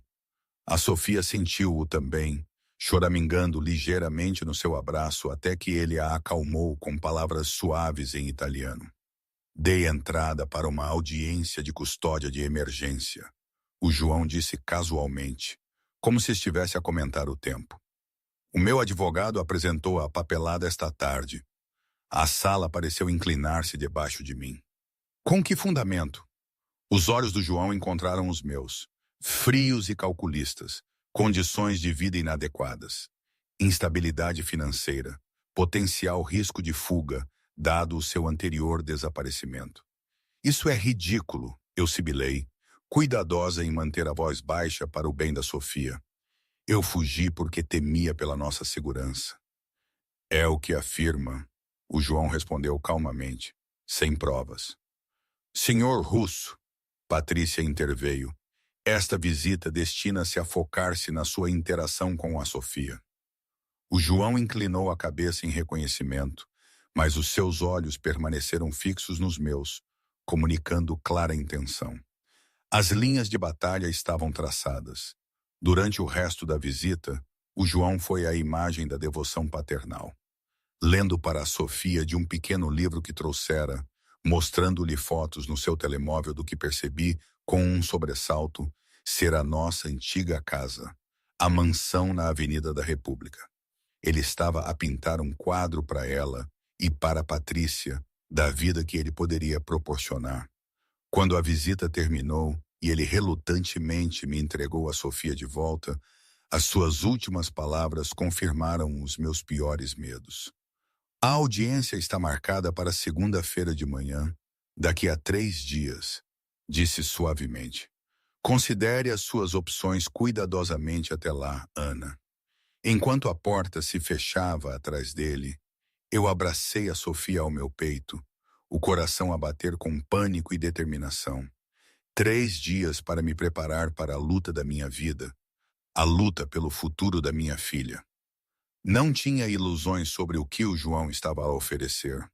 A Sofia sentiu-o também, choramingando ligeiramente no seu abraço até que ele a acalmou com palavras suaves em italiano. Dei entrada para uma audiência de custódia de emergência. O João disse casualmente, como se estivesse a comentar o tempo. O meu advogado apresentou a papelada esta tarde. A sala pareceu inclinar-se debaixo de mim. Com que fundamento? Os olhos do João encontraram os meus, frios e calculistas, condições de vida inadequadas, instabilidade financeira, potencial risco de fuga, dado o seu anterior desaparecimento. Isso é ridículo, eu sibilei, cuidadosa em manter a voz baixa para o bem da Sofia. Eu fugi porque temia pela nossa segurança. É o que afirma, o João respondeu calmamente, sem provas. Senhor Russo, Patrícia interveio, esta visita destina-se a focar-se na sua interação com a Sofia. O João inclinou a cabeça em reconhecimento, mas os seus olhos permaneceram fixos nos meus, comunicando clara intenção. As linhas de batalha estavam traçadas. Durante o resto da visita, o João foi a imagem da devoção paternal. Lendo para a Sofia de um pequeno livro que trouxera, mostrando-lhe fotos no seu telemóvel do que percebi, com um sobressalto, ser a nossa antiga casa, a mansão na Avenida da República. Ele estava a pintar um quadro para ela e para Patrícia da vida que ele poderia proporcionar. Quando a visita terminou e ele relutantemente me entregou a Sofia de volta, as suas últimas palavras confirmaram os meus piores medos. A audiência está marcada para segunda-feira de manhã, daqui a 3 dias, disse suavemente. Considere as suas opções cuidadosamente até lá, Ana. Enquanto a porta se fechava atrás dele, eu abracei a Sofia ao meu peito, o coração a bater com pânico e determinação. 3 dias para me preparar para a luta da minha vida, a luta pelo futuro da minha filha. Não tinha ilusões sobre o que o João estava a oferecer.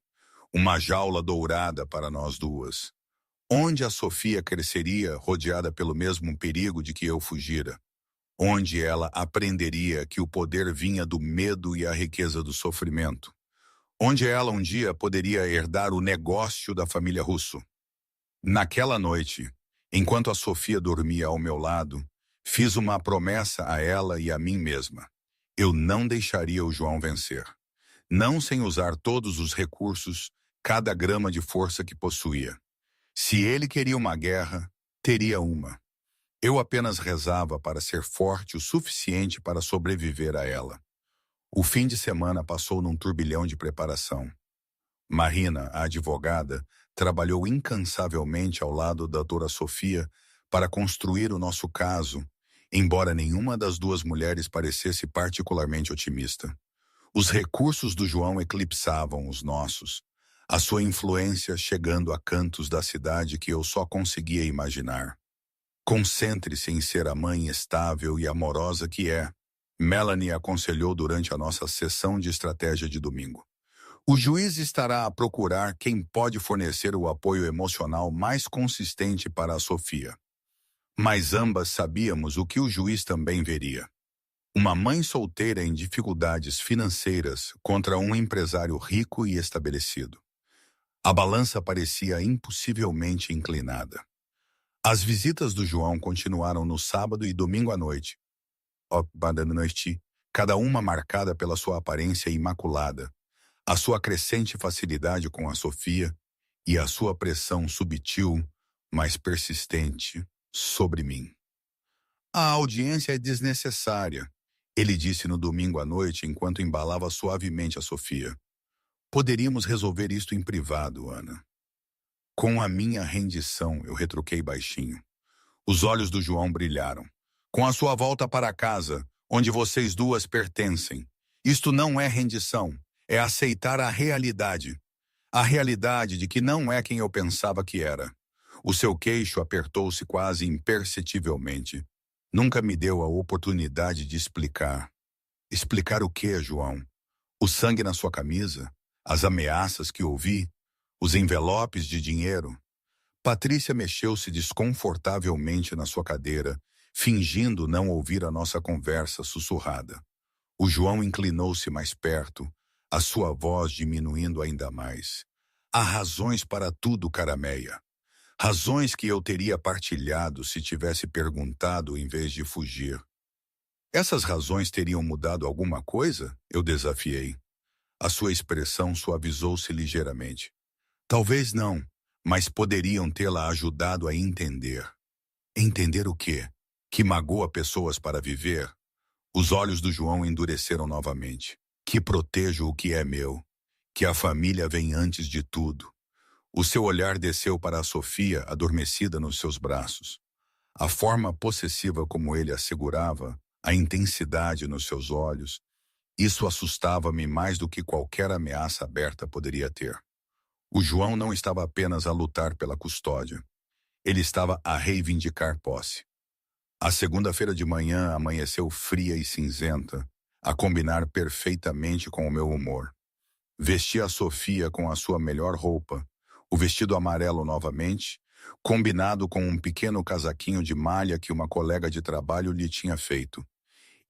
Uma jaula dourada para nós duas. Onde a Sofia cresceria rodeada pelo mesmo perigo de que eu fugira. Onde ela aprenderia que o poder vinha do medo e a riqueza do sofrimento. Onde ela um dia poderia herdar o negócio da família Russo. Naquela noite, enquanto a Sofia dormia ao meu lado, fiz uma promessa a ela e a mim mesma. Eu não deixaria o João vencer. Não sem usar todos os recursos, cada grama de força que possuía. Se ele queria uma guerra, teria uma. Eu apenas rezava para ser forte o suficiente para sobreviver a ela. O fim de semana passou num turbilhão de preparação. Marina, a advogada, trabalhou incansavelmente ao lado da doutora Sofia para construir o nosso caso, embora nenhuma das duas mulheres parecesse particularmente otimista. Os recursos do João eclipsavam os nossos, a sua influência chegando a cantos da cidade que eu só conseguia imaginar. Concentre-se em ser a mãe estável e amorosa que é, Melanie aconselhou durante a nossa sessão de estratégia de domingo. O juiz estará a procurar quem pode fornecer o apoio emocional mais consistente para a Sofia. Mas ambas sabíamos o que o juiz também veria. Uma mãe solteira em dificuldades financeiras contra um empresário rico e estabelecido. A balança parecia impossivelmente inclinada. As visitas do João continuaram no sábado e domingo à noite. Noite, cada uma marcada pela sua aparência imaculada, a sua crescente facilidade com a Sofia e a sua pressão subtil, mas persistente, sobre mim. A audiência é desnecessária, ele disse no domingo à noite enquanto embalava suavemente a Sofia. Poderíamos resolver isto em privado, Ana. Com a minha rendição, eu retruquei baixinho. Os olhos do João brilharam. Com a sua volta para casa, onde vocês duas pertencem. Isto não é rendição, é aceitar a realidade. A realidade de que não é quem eu pensava que era. O seu queixo apertou-se quase imperceptivelmente. Nunca me deu a oportunidade de explicar. Explicar o quê, João? O sangue na sua camisa? As ameaças que ouvi? Os envelopes de dinheiro? Patrícia mexeu-se desconfortavelmente na sua cadeira, fingindo não ouvir a nossa conversa sussurrada. O João inclinou-se mais perto, a sua voz diminuindo ainda mais. Há razões para tudo, Carameia. Razões que eu teria partilhado se tivesse perguntado em vez de fugir. Essas razões teriam mudado alguma coisa? Eu desafiei. A sua expressão suavizou-se ligeiramente. Talvez não, mas poderiam tê-la ajudado a entender. Entender o quê? Que magoa pessoas para viver? Os olhos do João endureceram novamente. Que protejo o que é meu. Que a família vem antes de tudo. O seu olhar desceu para a Sofia, adormecida nos seus braços. A forma possessiva como ele a segurava, a intensidade nos seus olhos, isso assustava-me mais do que qualquer ameaça aberta poderia ter. O João não estava apenas a lutar pela custódia. Ele estava a reivindicar posse. A segunda-feira de manhã amanheceu fria e cinzenta, a combinar perfeitamente com o meu humor. Vesti a Sofia com a sua melhor roupa, o vestido amarelo novamente, combinado com um pequeno casaquinho de malha que uma colega de trabalho lhe tinha feito.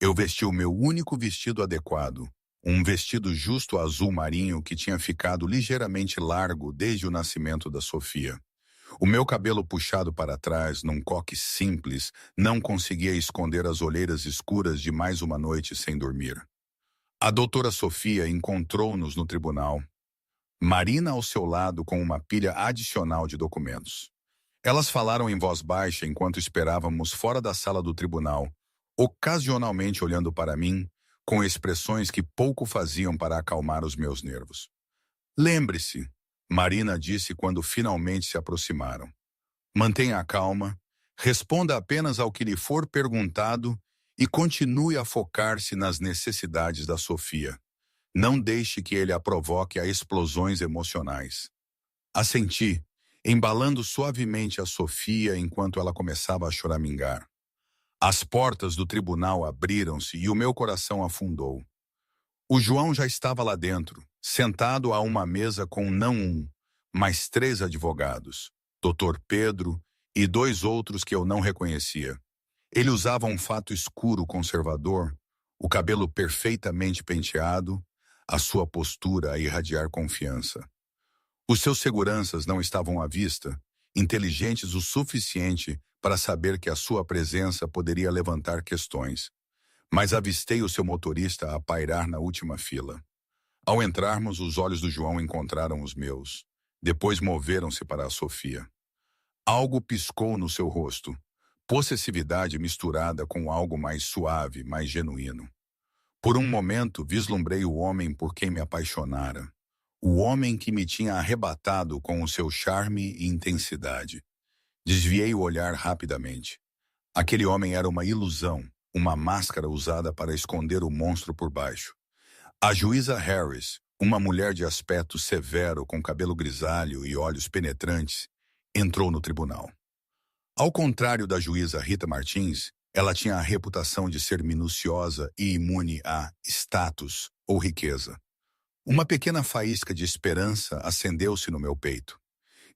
Eu vesti o meu único vestido adequado, um vestido justo azul marinho que tinha ficado ligeiramente largo desde o nascimento da Sofia. O meu cabelo puxado para trás, num coque simples, não conseguia esconder as olheiras escuras de mais uma noite sem dormir. A doutora Sofia encontrou-nos no tribunal. Marina ao seu lado com uma pilha adicional de documentos. Elas falaram em voz baixa enquanto esperávamos fora da sala do tribunal, ocasionalmente olhando para mim, com expressões que pouco faziam para acalmar os meus nervos. Lembre-se, Marina disse quando finalmente se aproximaram. Mantenha a calma, responda apenas ao que lhe for perguntado e continue a focar-se nas necessidades da Sofia. Não deixe que ele a provoque a explosões emocionais. Assenti, embalando suavemente a Sofia enquanto ela começava a choramingar. As portas do tribunal abriram-se e o meu coração afundou. O João já estava lá dentro, sentado a uma mesa com não um, mas 3 advogados, Dr. Pedro e 2 outros que eu não reconhecia. Ele usava um fato escuro conservador, o cabelo perfeitamente penteado, a sua postura a irradiar confiança. Os seus seguranças não estavam à vista, inteligentes o suficiente para saber que a sua presença poderia levantar questões. Mas avistei o seu motorista a pairar na última fila. Ao entrarmos, os olhos do João encontraram os meus. Depois moveram-se para a Sofia. Algo piscou no seu rosto. Possessividade misturada com algo mais suave, mais genuíno. Por um momento, vislumbrei o homem por quem me apaixonara. O homem que me tinha arrebatado com o seu charme e intensidade. Desviei o olhar rapidamente. Aquele homem era uma ilusão, uma máscara usada para esconder o monstro por baixo. A juíza Harris, uma mulher de aspecto severo com cabelo grisalho e olhos penetrantes, entrou no tribunal. Ao contrário da juíza Rita Martins, ela tinha a reputação de ser minuciosa e imune a status ou riqueza. Uma pequena faísca de esperança acendeu-se no meu peito.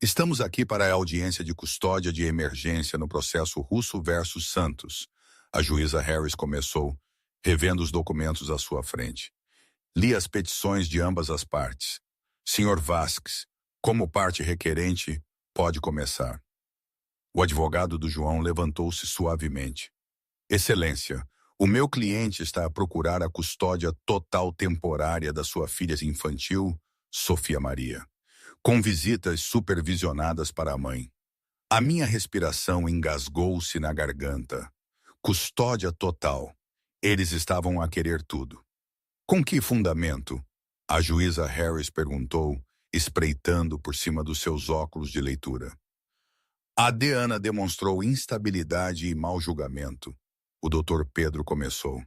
Estamos aqui para a audiência de custódia de emergência no processo Russo versus Santos. A juíza Harris começou, revendo os documentos à sua frente. Li as petições de ambas as partes. Senhor Vasques, como parte requerente, pode começar. O advogado do João levantou-se suavemente. Excelência, o meu cliente está a procurar a custódia total temporária da sua filha infantil, Sofia Maria, com visitas supervisionadas para a mãe. A minha respiração engasgou-se na garganta. Custódia total. Eles estavam a querer tudo. Com que fundamento? A juíza Harris perguntou, espreitando por cima dos seus óculos de leitura. A Deana demonstrou instabilidade e mau julgamento. O Dr. Pedro começou.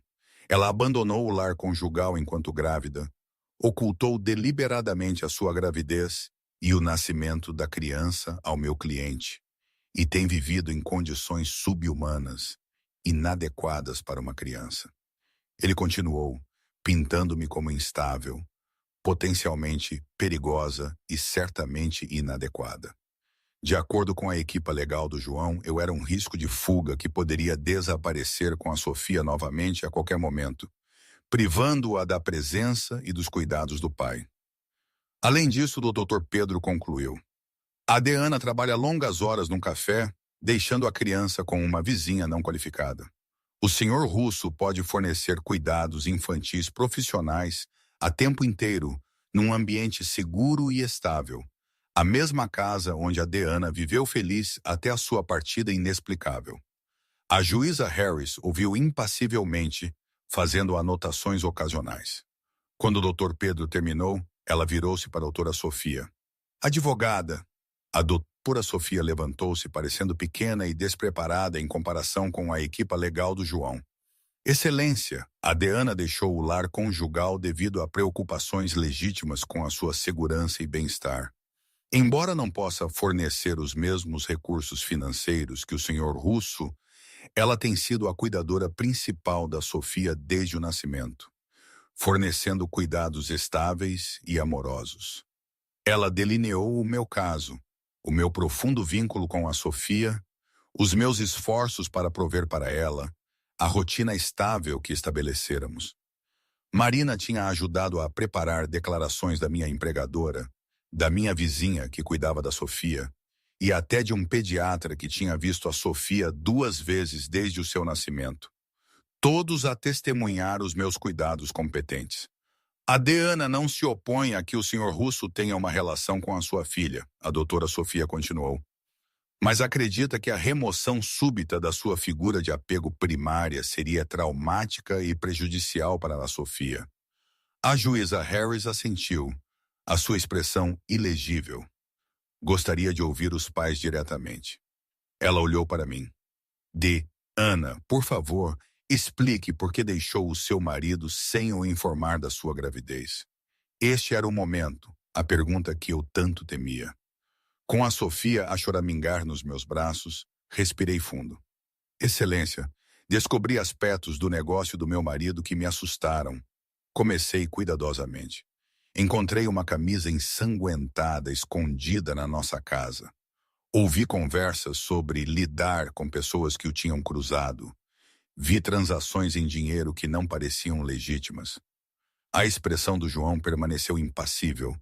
Ela abandonou o lar conjugal enquanto grávida, ocultou deliberadamente a sua gravidez e o nascimento da criança ao meu cliente, e tem vivido em condições subhumanas, inadequadas para uma criança. Ele continuou, pintando-me como instável, potencialmente perigosa e certamente inadequada. De acordo com a equipa legal do João, eu era um risco de fuga que poderia desaparecer com a Sofia novamente a qualquer momento, privando-a da presença e dos cuidados do pai. Além disso, o Dr. Pedro concluiu. A Deana trabalha longas horas num café, deixando a criança com uma vizinha não qualificada. O senhor Russo pode fornecer cuidados infantis profissionais a tempo inteiro, num ambiente seguro e estável. A mesma casa onde a Deana viveu feliz até a sua partida inexplicável. A juíza Harris ouviu impassivelmente, fazendo anotações ocasionais. Quando o Dr. Pedro terminou, ela virou-se para a doutora Sofia. Advogada! A doutora Sofia levantou-se, parecendo pequena e despreparada em comparação com a equipa legal do João. Excelência, a Deana deixou o lar conjugal devido a preocupações legítimas com a sua segurança e bem-estar. Embora não possa fornecer os mesmos recursos financeiros que o senhor Russo, ela tem sido a cuidadora principal da Sofia desde o nascimento, fornecendo cuidados estáveis e amorosos. Ela delineou o meu caso, o meu profundo vínculo com a Sofia, os meus esforços para prover para ela, a rotina estável que estabelecêramos. Marina tinha ajudado a preparar declarações da minha empregadora, da minha vizinha que cuidava da Sofia, e até de um pediatra que tinha visto a Sofia 2 vezes desde o seu nascimento. Todos a testemunhar os meus cuidados competentes. A Deana não se opõe a que o senhor Russo tenha uma relação com a sua filha, a doutora Sofia continuou, mas acredita que a remoção súbita da sua figura de apego primária seria traumática e prejudicial para a Sofia. A juíza Harris assentiu, a sua expressão ilegível. Gostaria de ouvir os pais diretamente. Ela olhou para mim. Ana, por favor, explique por que deixou o seu marido sem o informar da sua gravidez. Este era o momento, a pergunta que eu tanto temia. Com a Sofia a choramingar nos meus braços, respirei fundo. Excelência, descobri aspectos do negócio do meu marido que me assustaram. Comecei cuidadosamente. Encontrei uma camisa ensanguentada escondida na nossa casa. Ouvi conversas sobre lidar com pessoas que o tinham cruzado. Vi transações em dinheiro que não pareciam legítimas. A expressão do João permaneceu impassível,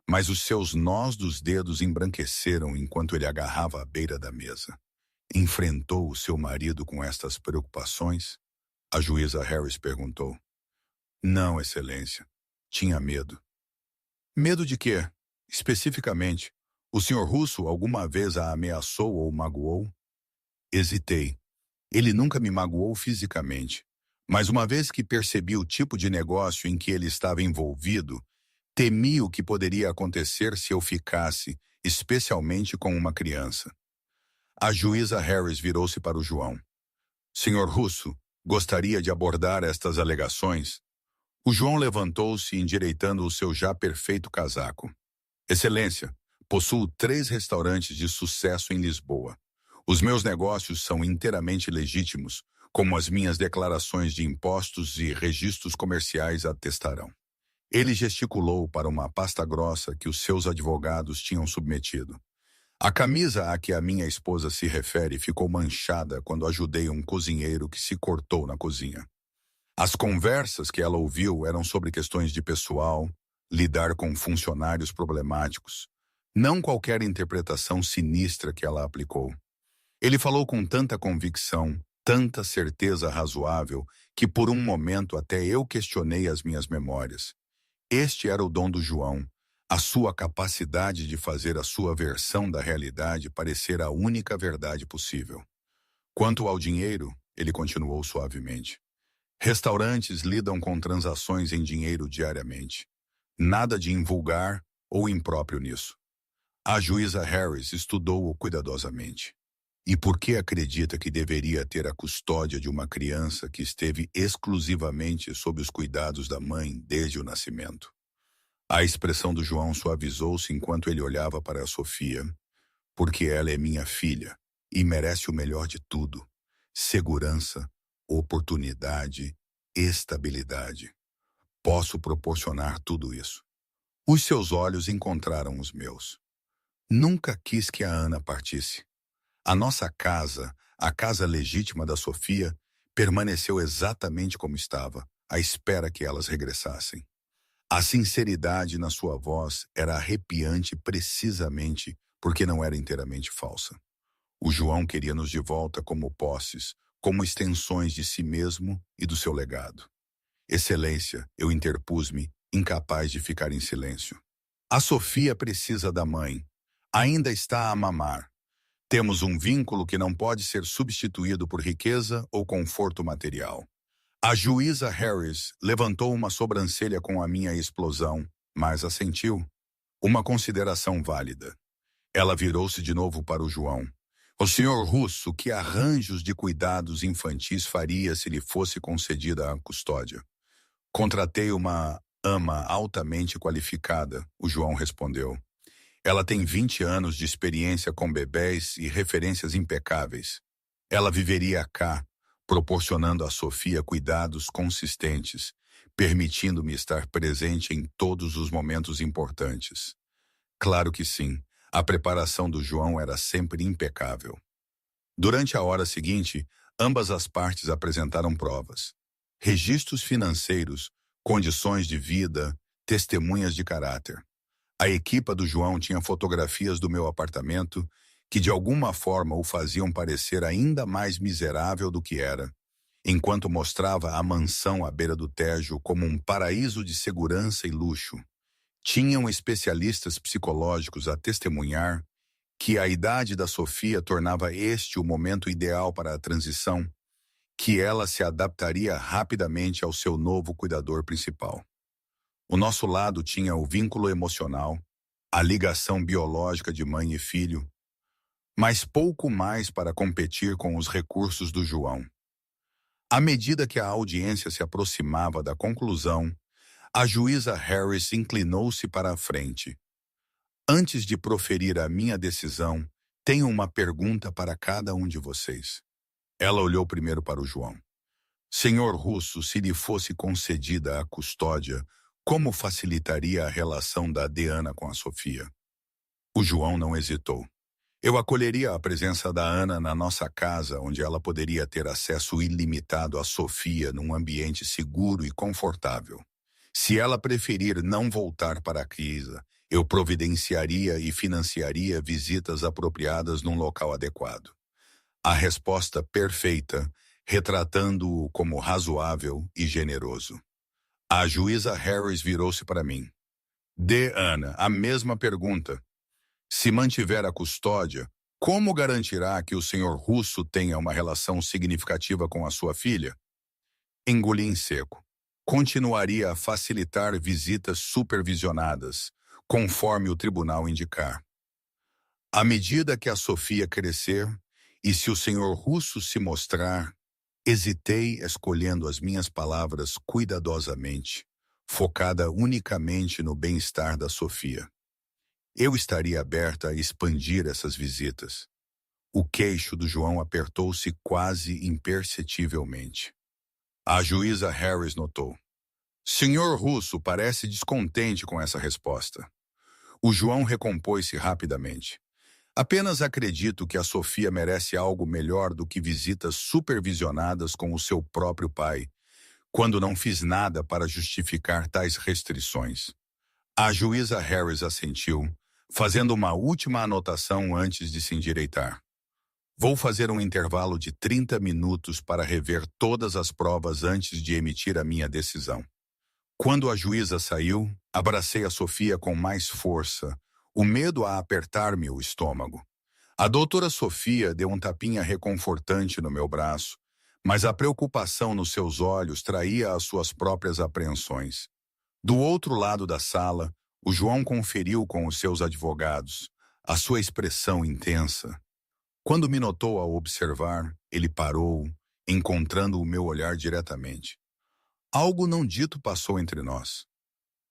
mas os seus nós dos dedos embranqueceram enquanto ele agarrava a beira da mesa. Enfrentou o seu marido com estas preocupações? A juíza Harris perguntou. Não, Excelência. Tinha medo. Medo de quê? Especificamente, o senhor Russo alguma vez a ameaçou ou magoou? Hesitei. Ele nunca me magoou fisicamente, mas uma vez que percebi o tipo de negócio em que ele estava envolvido, temi o que poderia acontecer se eu ficasse, especialmente com uma criança. A juíza Harris virou-se para o João. Senhor Russo, gostaria de abordar estas alegações? O João levantou-se endireitando o seu já perfeito casaco. Excelência, possuo 3 restaurantes de sucesso em Lisboa. Os meus negócios são inteiramente legítimos, como as minhas declarações de impostos e registros comerciais atestarão. Ele gesticulou para uma pasta grossa que os seus advogados tinham submetido. A camisa a que a minha esposa se refere ficou manchada quando ajudei um cozinheiro que se cortou na cozinha. As conversas que ela ouviu eram sobre questões de pessoal, lidar com funcionários problemáticos, não qualquer interpretação sinistra que ela aplicou. Ele falou com tanta convicção, tanta certeza razoável, que por um momento até eu questionei as minhas memórias. Este era o dom do João, a sua capacidade de fazer a sua versão da realidade parecer a única verdade possível. Quanto ao dinheiro, ele continuou suavemente. Restaurantes lidam com transações em dinheiro diariamente. Nada de invulgar ou impróprio nisso. A juíza Harris estudou-o cuidadosamente. E por que acredita que deveria ter a custódia de uma criança que esteve exclusivamente sob os cuidados da mãe desde o nascimento? A expressão do João suavizou-se enquanto ele olhava para a Sofia. Porque ela é minha filha e merece o melhor de tudo: segurança, oportunidade, estabilidade. Posso proporcionar tudo isso. Os seus olhos encontraram os meus. Nunca quis que a Ana partisse. A nossa casa, a casa legítima da Sofia, permaneceu exatamente como estava, à espera que elas regressassem. A sinceridade na sua voz era arrepiante precisamente porque não era inteiramente falsa. O João queria-nos de volta como posses, como extensões de si mesmo e do seu legado. Excelência, eu interpus-me, incapaz de ficar em silêncio. A Sofia precisa da mãe. Ainda está a mamar. Temos um vínculo que não pode ser substituído por riqueza ou conforto material. A juíza Harris levantou uma sobrancelha com a minha explosão, mas assentiu. Uma consideração válida. Ela virou-se de novo para o João. O senhor Russo, que arranjos de cuidados infantis faria se lhe fosse concedida a custódia? Contratei uma ama altamente qualificada, o João respondeu. Ela tem 20 anos de experiência com bebés e referências impecáveis. Ela viveria cá, proporcionando a Sofia cuidados consistentes, permitindo-me estar presente em todos os momentos importantes. Claro que sim, a preparação do João era sempre impecável. Durante a hora seguinte, ambas as partes apresentaram provas. Registros financeiros, condições de vida, testemunhas de caráter. A equipa do João tinha fotografias do meu apartamento que de alguma forma o faziam parecer ainda mais miserável do que era, enquanto mostrava a mansão à beira do Tejo como um paraíso de segurança e luxo. Tinham especialistas psicológicos a testemunhar que a idade da Sofia tornava este o momento ideal para a transição, que ela se adaptaria rapidamente ao seu novo cuidador principal. O nosso lado tinha o vínculo emocional, a ligação biológica de mãe e filho, mas pouco mais para competir com os recursos do João. À medida que a audiência se aproximava da conclusão, a juíza Harris inclinou-se para a frente. Antes de proferir a minha decisão, tenho uma pergunta para cada um de vocês. Ela olhou primeiro para o João. Senhor Russo, se lhe fosse concedida a custódia, como facilitaria a relação da Diana com a Sofia? O João não hesitou. Eu acolheria a presença da Ana na nossa casa, onde ela poderia ter acesso ilimitado à Sofia num ambiente seguro e confortável. Se ela preferir não voltar para a casa, eu providenciaria e financiaria visitas apropriadas num local adequado. A resposta perfeita, retratando-o como razoável e generoso. A juíza Harris virou-se para mim. Dê, Ana, a mesma pergunta. Se mantiver a custódia, como garantirá que o senhor Russo tenha uma relação significativa com a sua filha? Engoli em seco. Continuaria a facilitar visitas supervisionadas, conforme o tribunal indicar. À medida que a Sofia crescer, e se o senhor Russo se mostrar, hesitei escolhendo as minhas palavras cuidadosamente, focada unicamente no bem-estar da Sofia. Eu estaria aberta a expandir essas visitas. O queixo do João apertou-se quase imperceptivelmente. A juíza Harris notou. Senhor Russo parece descontente com essa resposta. O João recompôs-se rapidamente. Apenas acredito que a Sofia merece algo melhor do que visitas supervisionadas com o seu próprio pai, quando não fiz nada para justificar tais restrições. A juíza Harris assentiu, fazendo uma última anotação antes de se endireitar. Vou fazer um intervalo de 30 minutos para rever todas as provas antes de emitir a minha decisão. Quando a juíza saiu, abracei a Sofia com mais força, o medo a apertar-me o estômago. A doutora Sofia deu um tapinha reconfortante no meu braço, mas a preocupação nos seus olhos traía as suas próprias apreensões. Do outro lado da sala, o João conferiu com os seus advogados, a sua expressão intensa. Quando me notou ao observar, ele parou, encontrando o meu olhar diretamente. Algo não dito passou entre nós.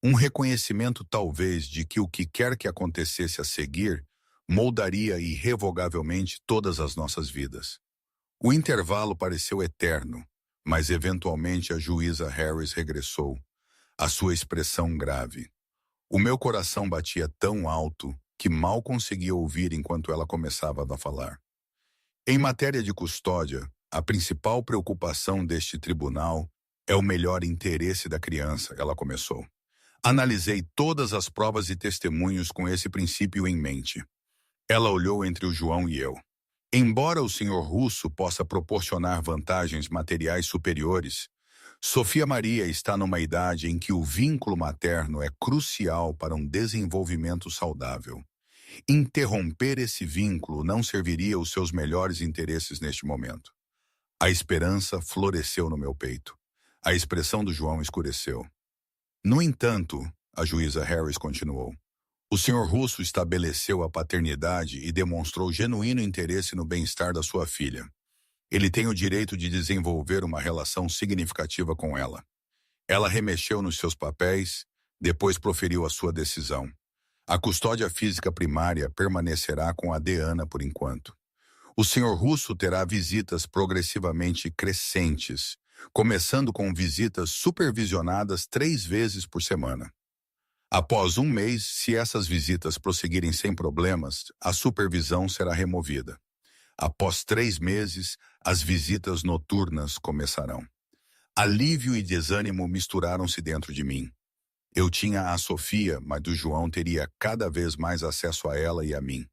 Um reconhecimento talvez de que o que quer que acontecesse a seguir moldaria irrevogavelmente todas as nossas vidas. O intervalo pareceu eterno, mas eventualmente a juíza Harris regressou, a sua expressão grave. O meu coração batia tão alto que mal conseguia ouvir enquanto ela começava a falar. Em matéria de custódia, a principal preocupação deste tribunal é o melhor interesse da criança, ela começou. Analisei todas as provas e testemunhos com esse princípio em mente. Ela olhou entre o João e eu. Embora o senhor Russo possa proporcionar vantagens materiais superiores, Sofia Maria está numa idade em que o vínculo materno é crucial para um desenvolvimento saudável. Interromper esse vínculo não serviria aos seus melhores interesses neste momento. A esperança floresceu no meu peito. A expressão do João escureceu. No entanto, a juíza Harris continuou, o senhor Russo estabeleceu a paternidade e demonstrou genuíno interesse no bem-estar da sua filha. Ele tem o direito de desenvolver uma relação significativa com ela. Ela remexeu nos seus papéis, depois proferiu a sua decisão. A custódia física primária permanecerá com a Deanna por enquanto. O senhor Russo terá visitas progressivamente crescentes, começando com visitas supervisionadas 3 vezes por semana. Após um mês, se essas visitas prosseguirem sem problemas, a supervisão será removida. Após 3 meses, as visitas noturnas começarão. Alívio e desânimo misturaram-se dentro de mim. Eu tinha a Sofia, mas o João teria cada vez mais acesso a ela e a mim.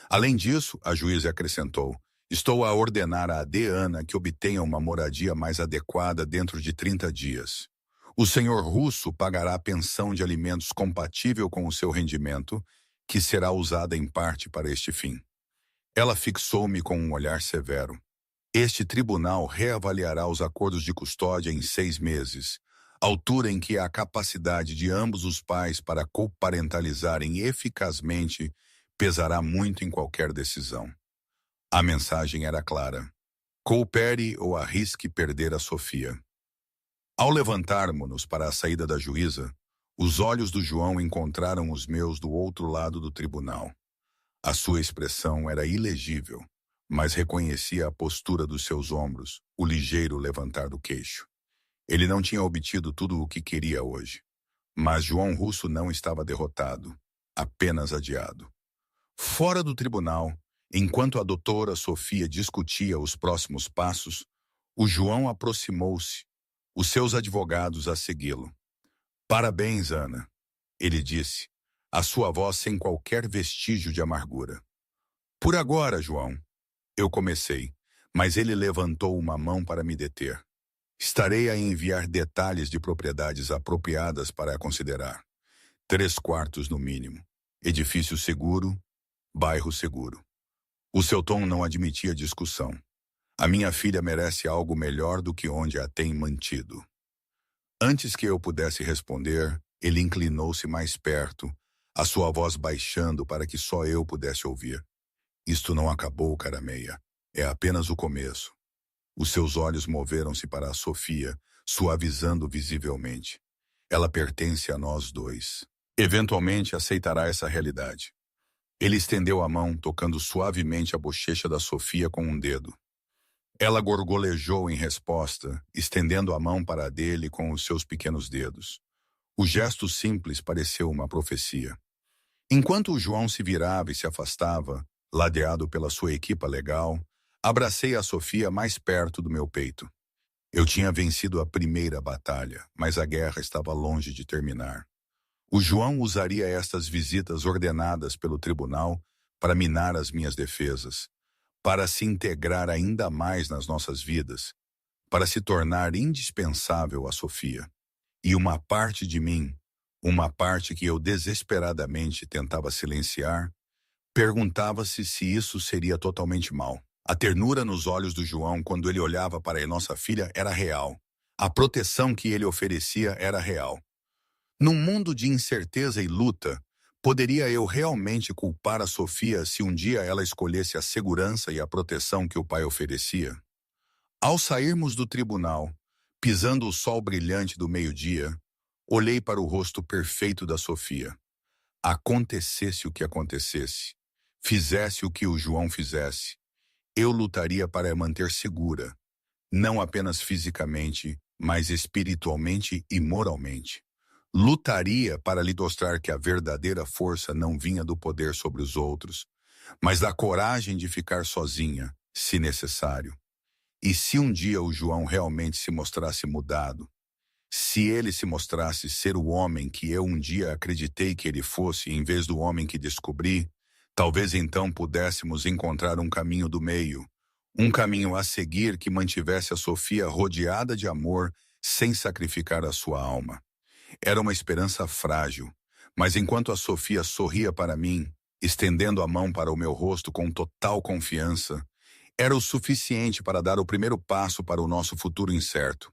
Além disso, a juíza acrescentou, estou a ordenar a Deanna que obtenha uma moradia mais adequada dentro de 30 dias. O senhor Russo pagará a pensão de alimentos compatível com o seu rendimento, que será usada em parte para este fim. Ela fixou-me com um olhar severo. Este tribunal reavaliará os acordos de custódia em 6 meses, altura em que a capacidade de ambos os pais para coparentalizarem eficazmente pesará muito em qualquer decisão. A mensagem era clara. Coopere ou arrisque perder a Sofia. Ao levantarmos-nos para a saída da juíza, os olhos do João encontraram os meus do outro lado do tribunal. A sua expressão era ilegível, mas reconhecia a postura dos seus ombros, o ligeiro levantar do queixo. Ele não tinha obtido tudo o que queria hoje. Mas João Russo não estava derrotado, apenas adiado. Fora do tribunal, enquanto a doutora Sofia discutia os próximos passos, o João aproximou-se, os seus advogados a segui-lo. Parabéns, Ana, ele disse, a sua voz sem qualquer vestígio de amargura. Por agora, João, eu comecei, mas ele levantou uma mão para me deter. Estarei a enviar detalhes de propriedades apropriadas para considerar. 3 quartos no mínimo. Edifício seguro, bairro seguro. O seu tom não admitia discussão. A minha filha merece algo melhor do que onde a tem mantido. Antes que eu pudesse responder, ele inclinou-se mais perto, a sua voz baixando para que só eu pudesse ouvir. Isto não acabou, cara meia. É apenas o começo. Os seus olhos moveram-se para a Sofia, suavizando visivelmente. Ela pertence a nós dois. Eventualmente aceitará essa realidade. Ele estendeu a mão, tocando suavemente a bochecha da Sofia com um dedo. Ela gorgolejou em resposta, estendendo a mão para a dele com os seus pequenos dedos. O gesto simples pareceu uma profecia. Enquanto o João se virava e se afastava, ladeado pela sua equipa legal, abracei a Sofia mais perto do meu peito. Eu tinha vencido a primeira batalha, mas a guerra estava longe de terminar. O João usaria estas visitas ordenadas pelo tribunal para minar as minhas defesas, para se integrar ainda mais nas nossas vidas, para se tornar indispensável a Sofia. E uma parte de mim, uma parte que eu desesperadamente tentava silenciar, perguntava-se se isso seria totalmente mal. A ternura nos olhos do João quando ele olhava para a nossa filha era real. A proteção que ele oferecia era real. Num mundo de incerteza e luta, poderia eu realmente culpar a Sofia se um dia ela escolhesse a segurança e a proteção que o pai oferecia? Ao sairmos do tribunal, pisando o sol brilhante do meio-dia, olhei para o rosto perfeito da Sofia. Acontecesse o que acontecesse, fizesse o que o João fizesse, eu lutaria para a manter segura, não apenas fisicamente, mas espiritualmente e moralmente. Lutaria para lhe mostrar que a verdadeira força não vinha do poder sobre os outros, mas da coragem de ficar sozinha, se necessário. E se um dia o João realmente se mostrasse mudado, se ele se mostrasse ser o homem que eu um dia acreditei que ele fosse em vez do homem que descobri, talvez então pudéssemos encontrar um caminho do meio, um caminho a seguir que mantivesse a Sofia rodeada de amor sem sacrificar a sua alma. Era uma esperança frágil, mas enquanto a Sofia sorria para mim, estendendo a mão para o meu rosto com total confiança, era o suficiente para dar o primeiro passo para o nosso futuro incerto.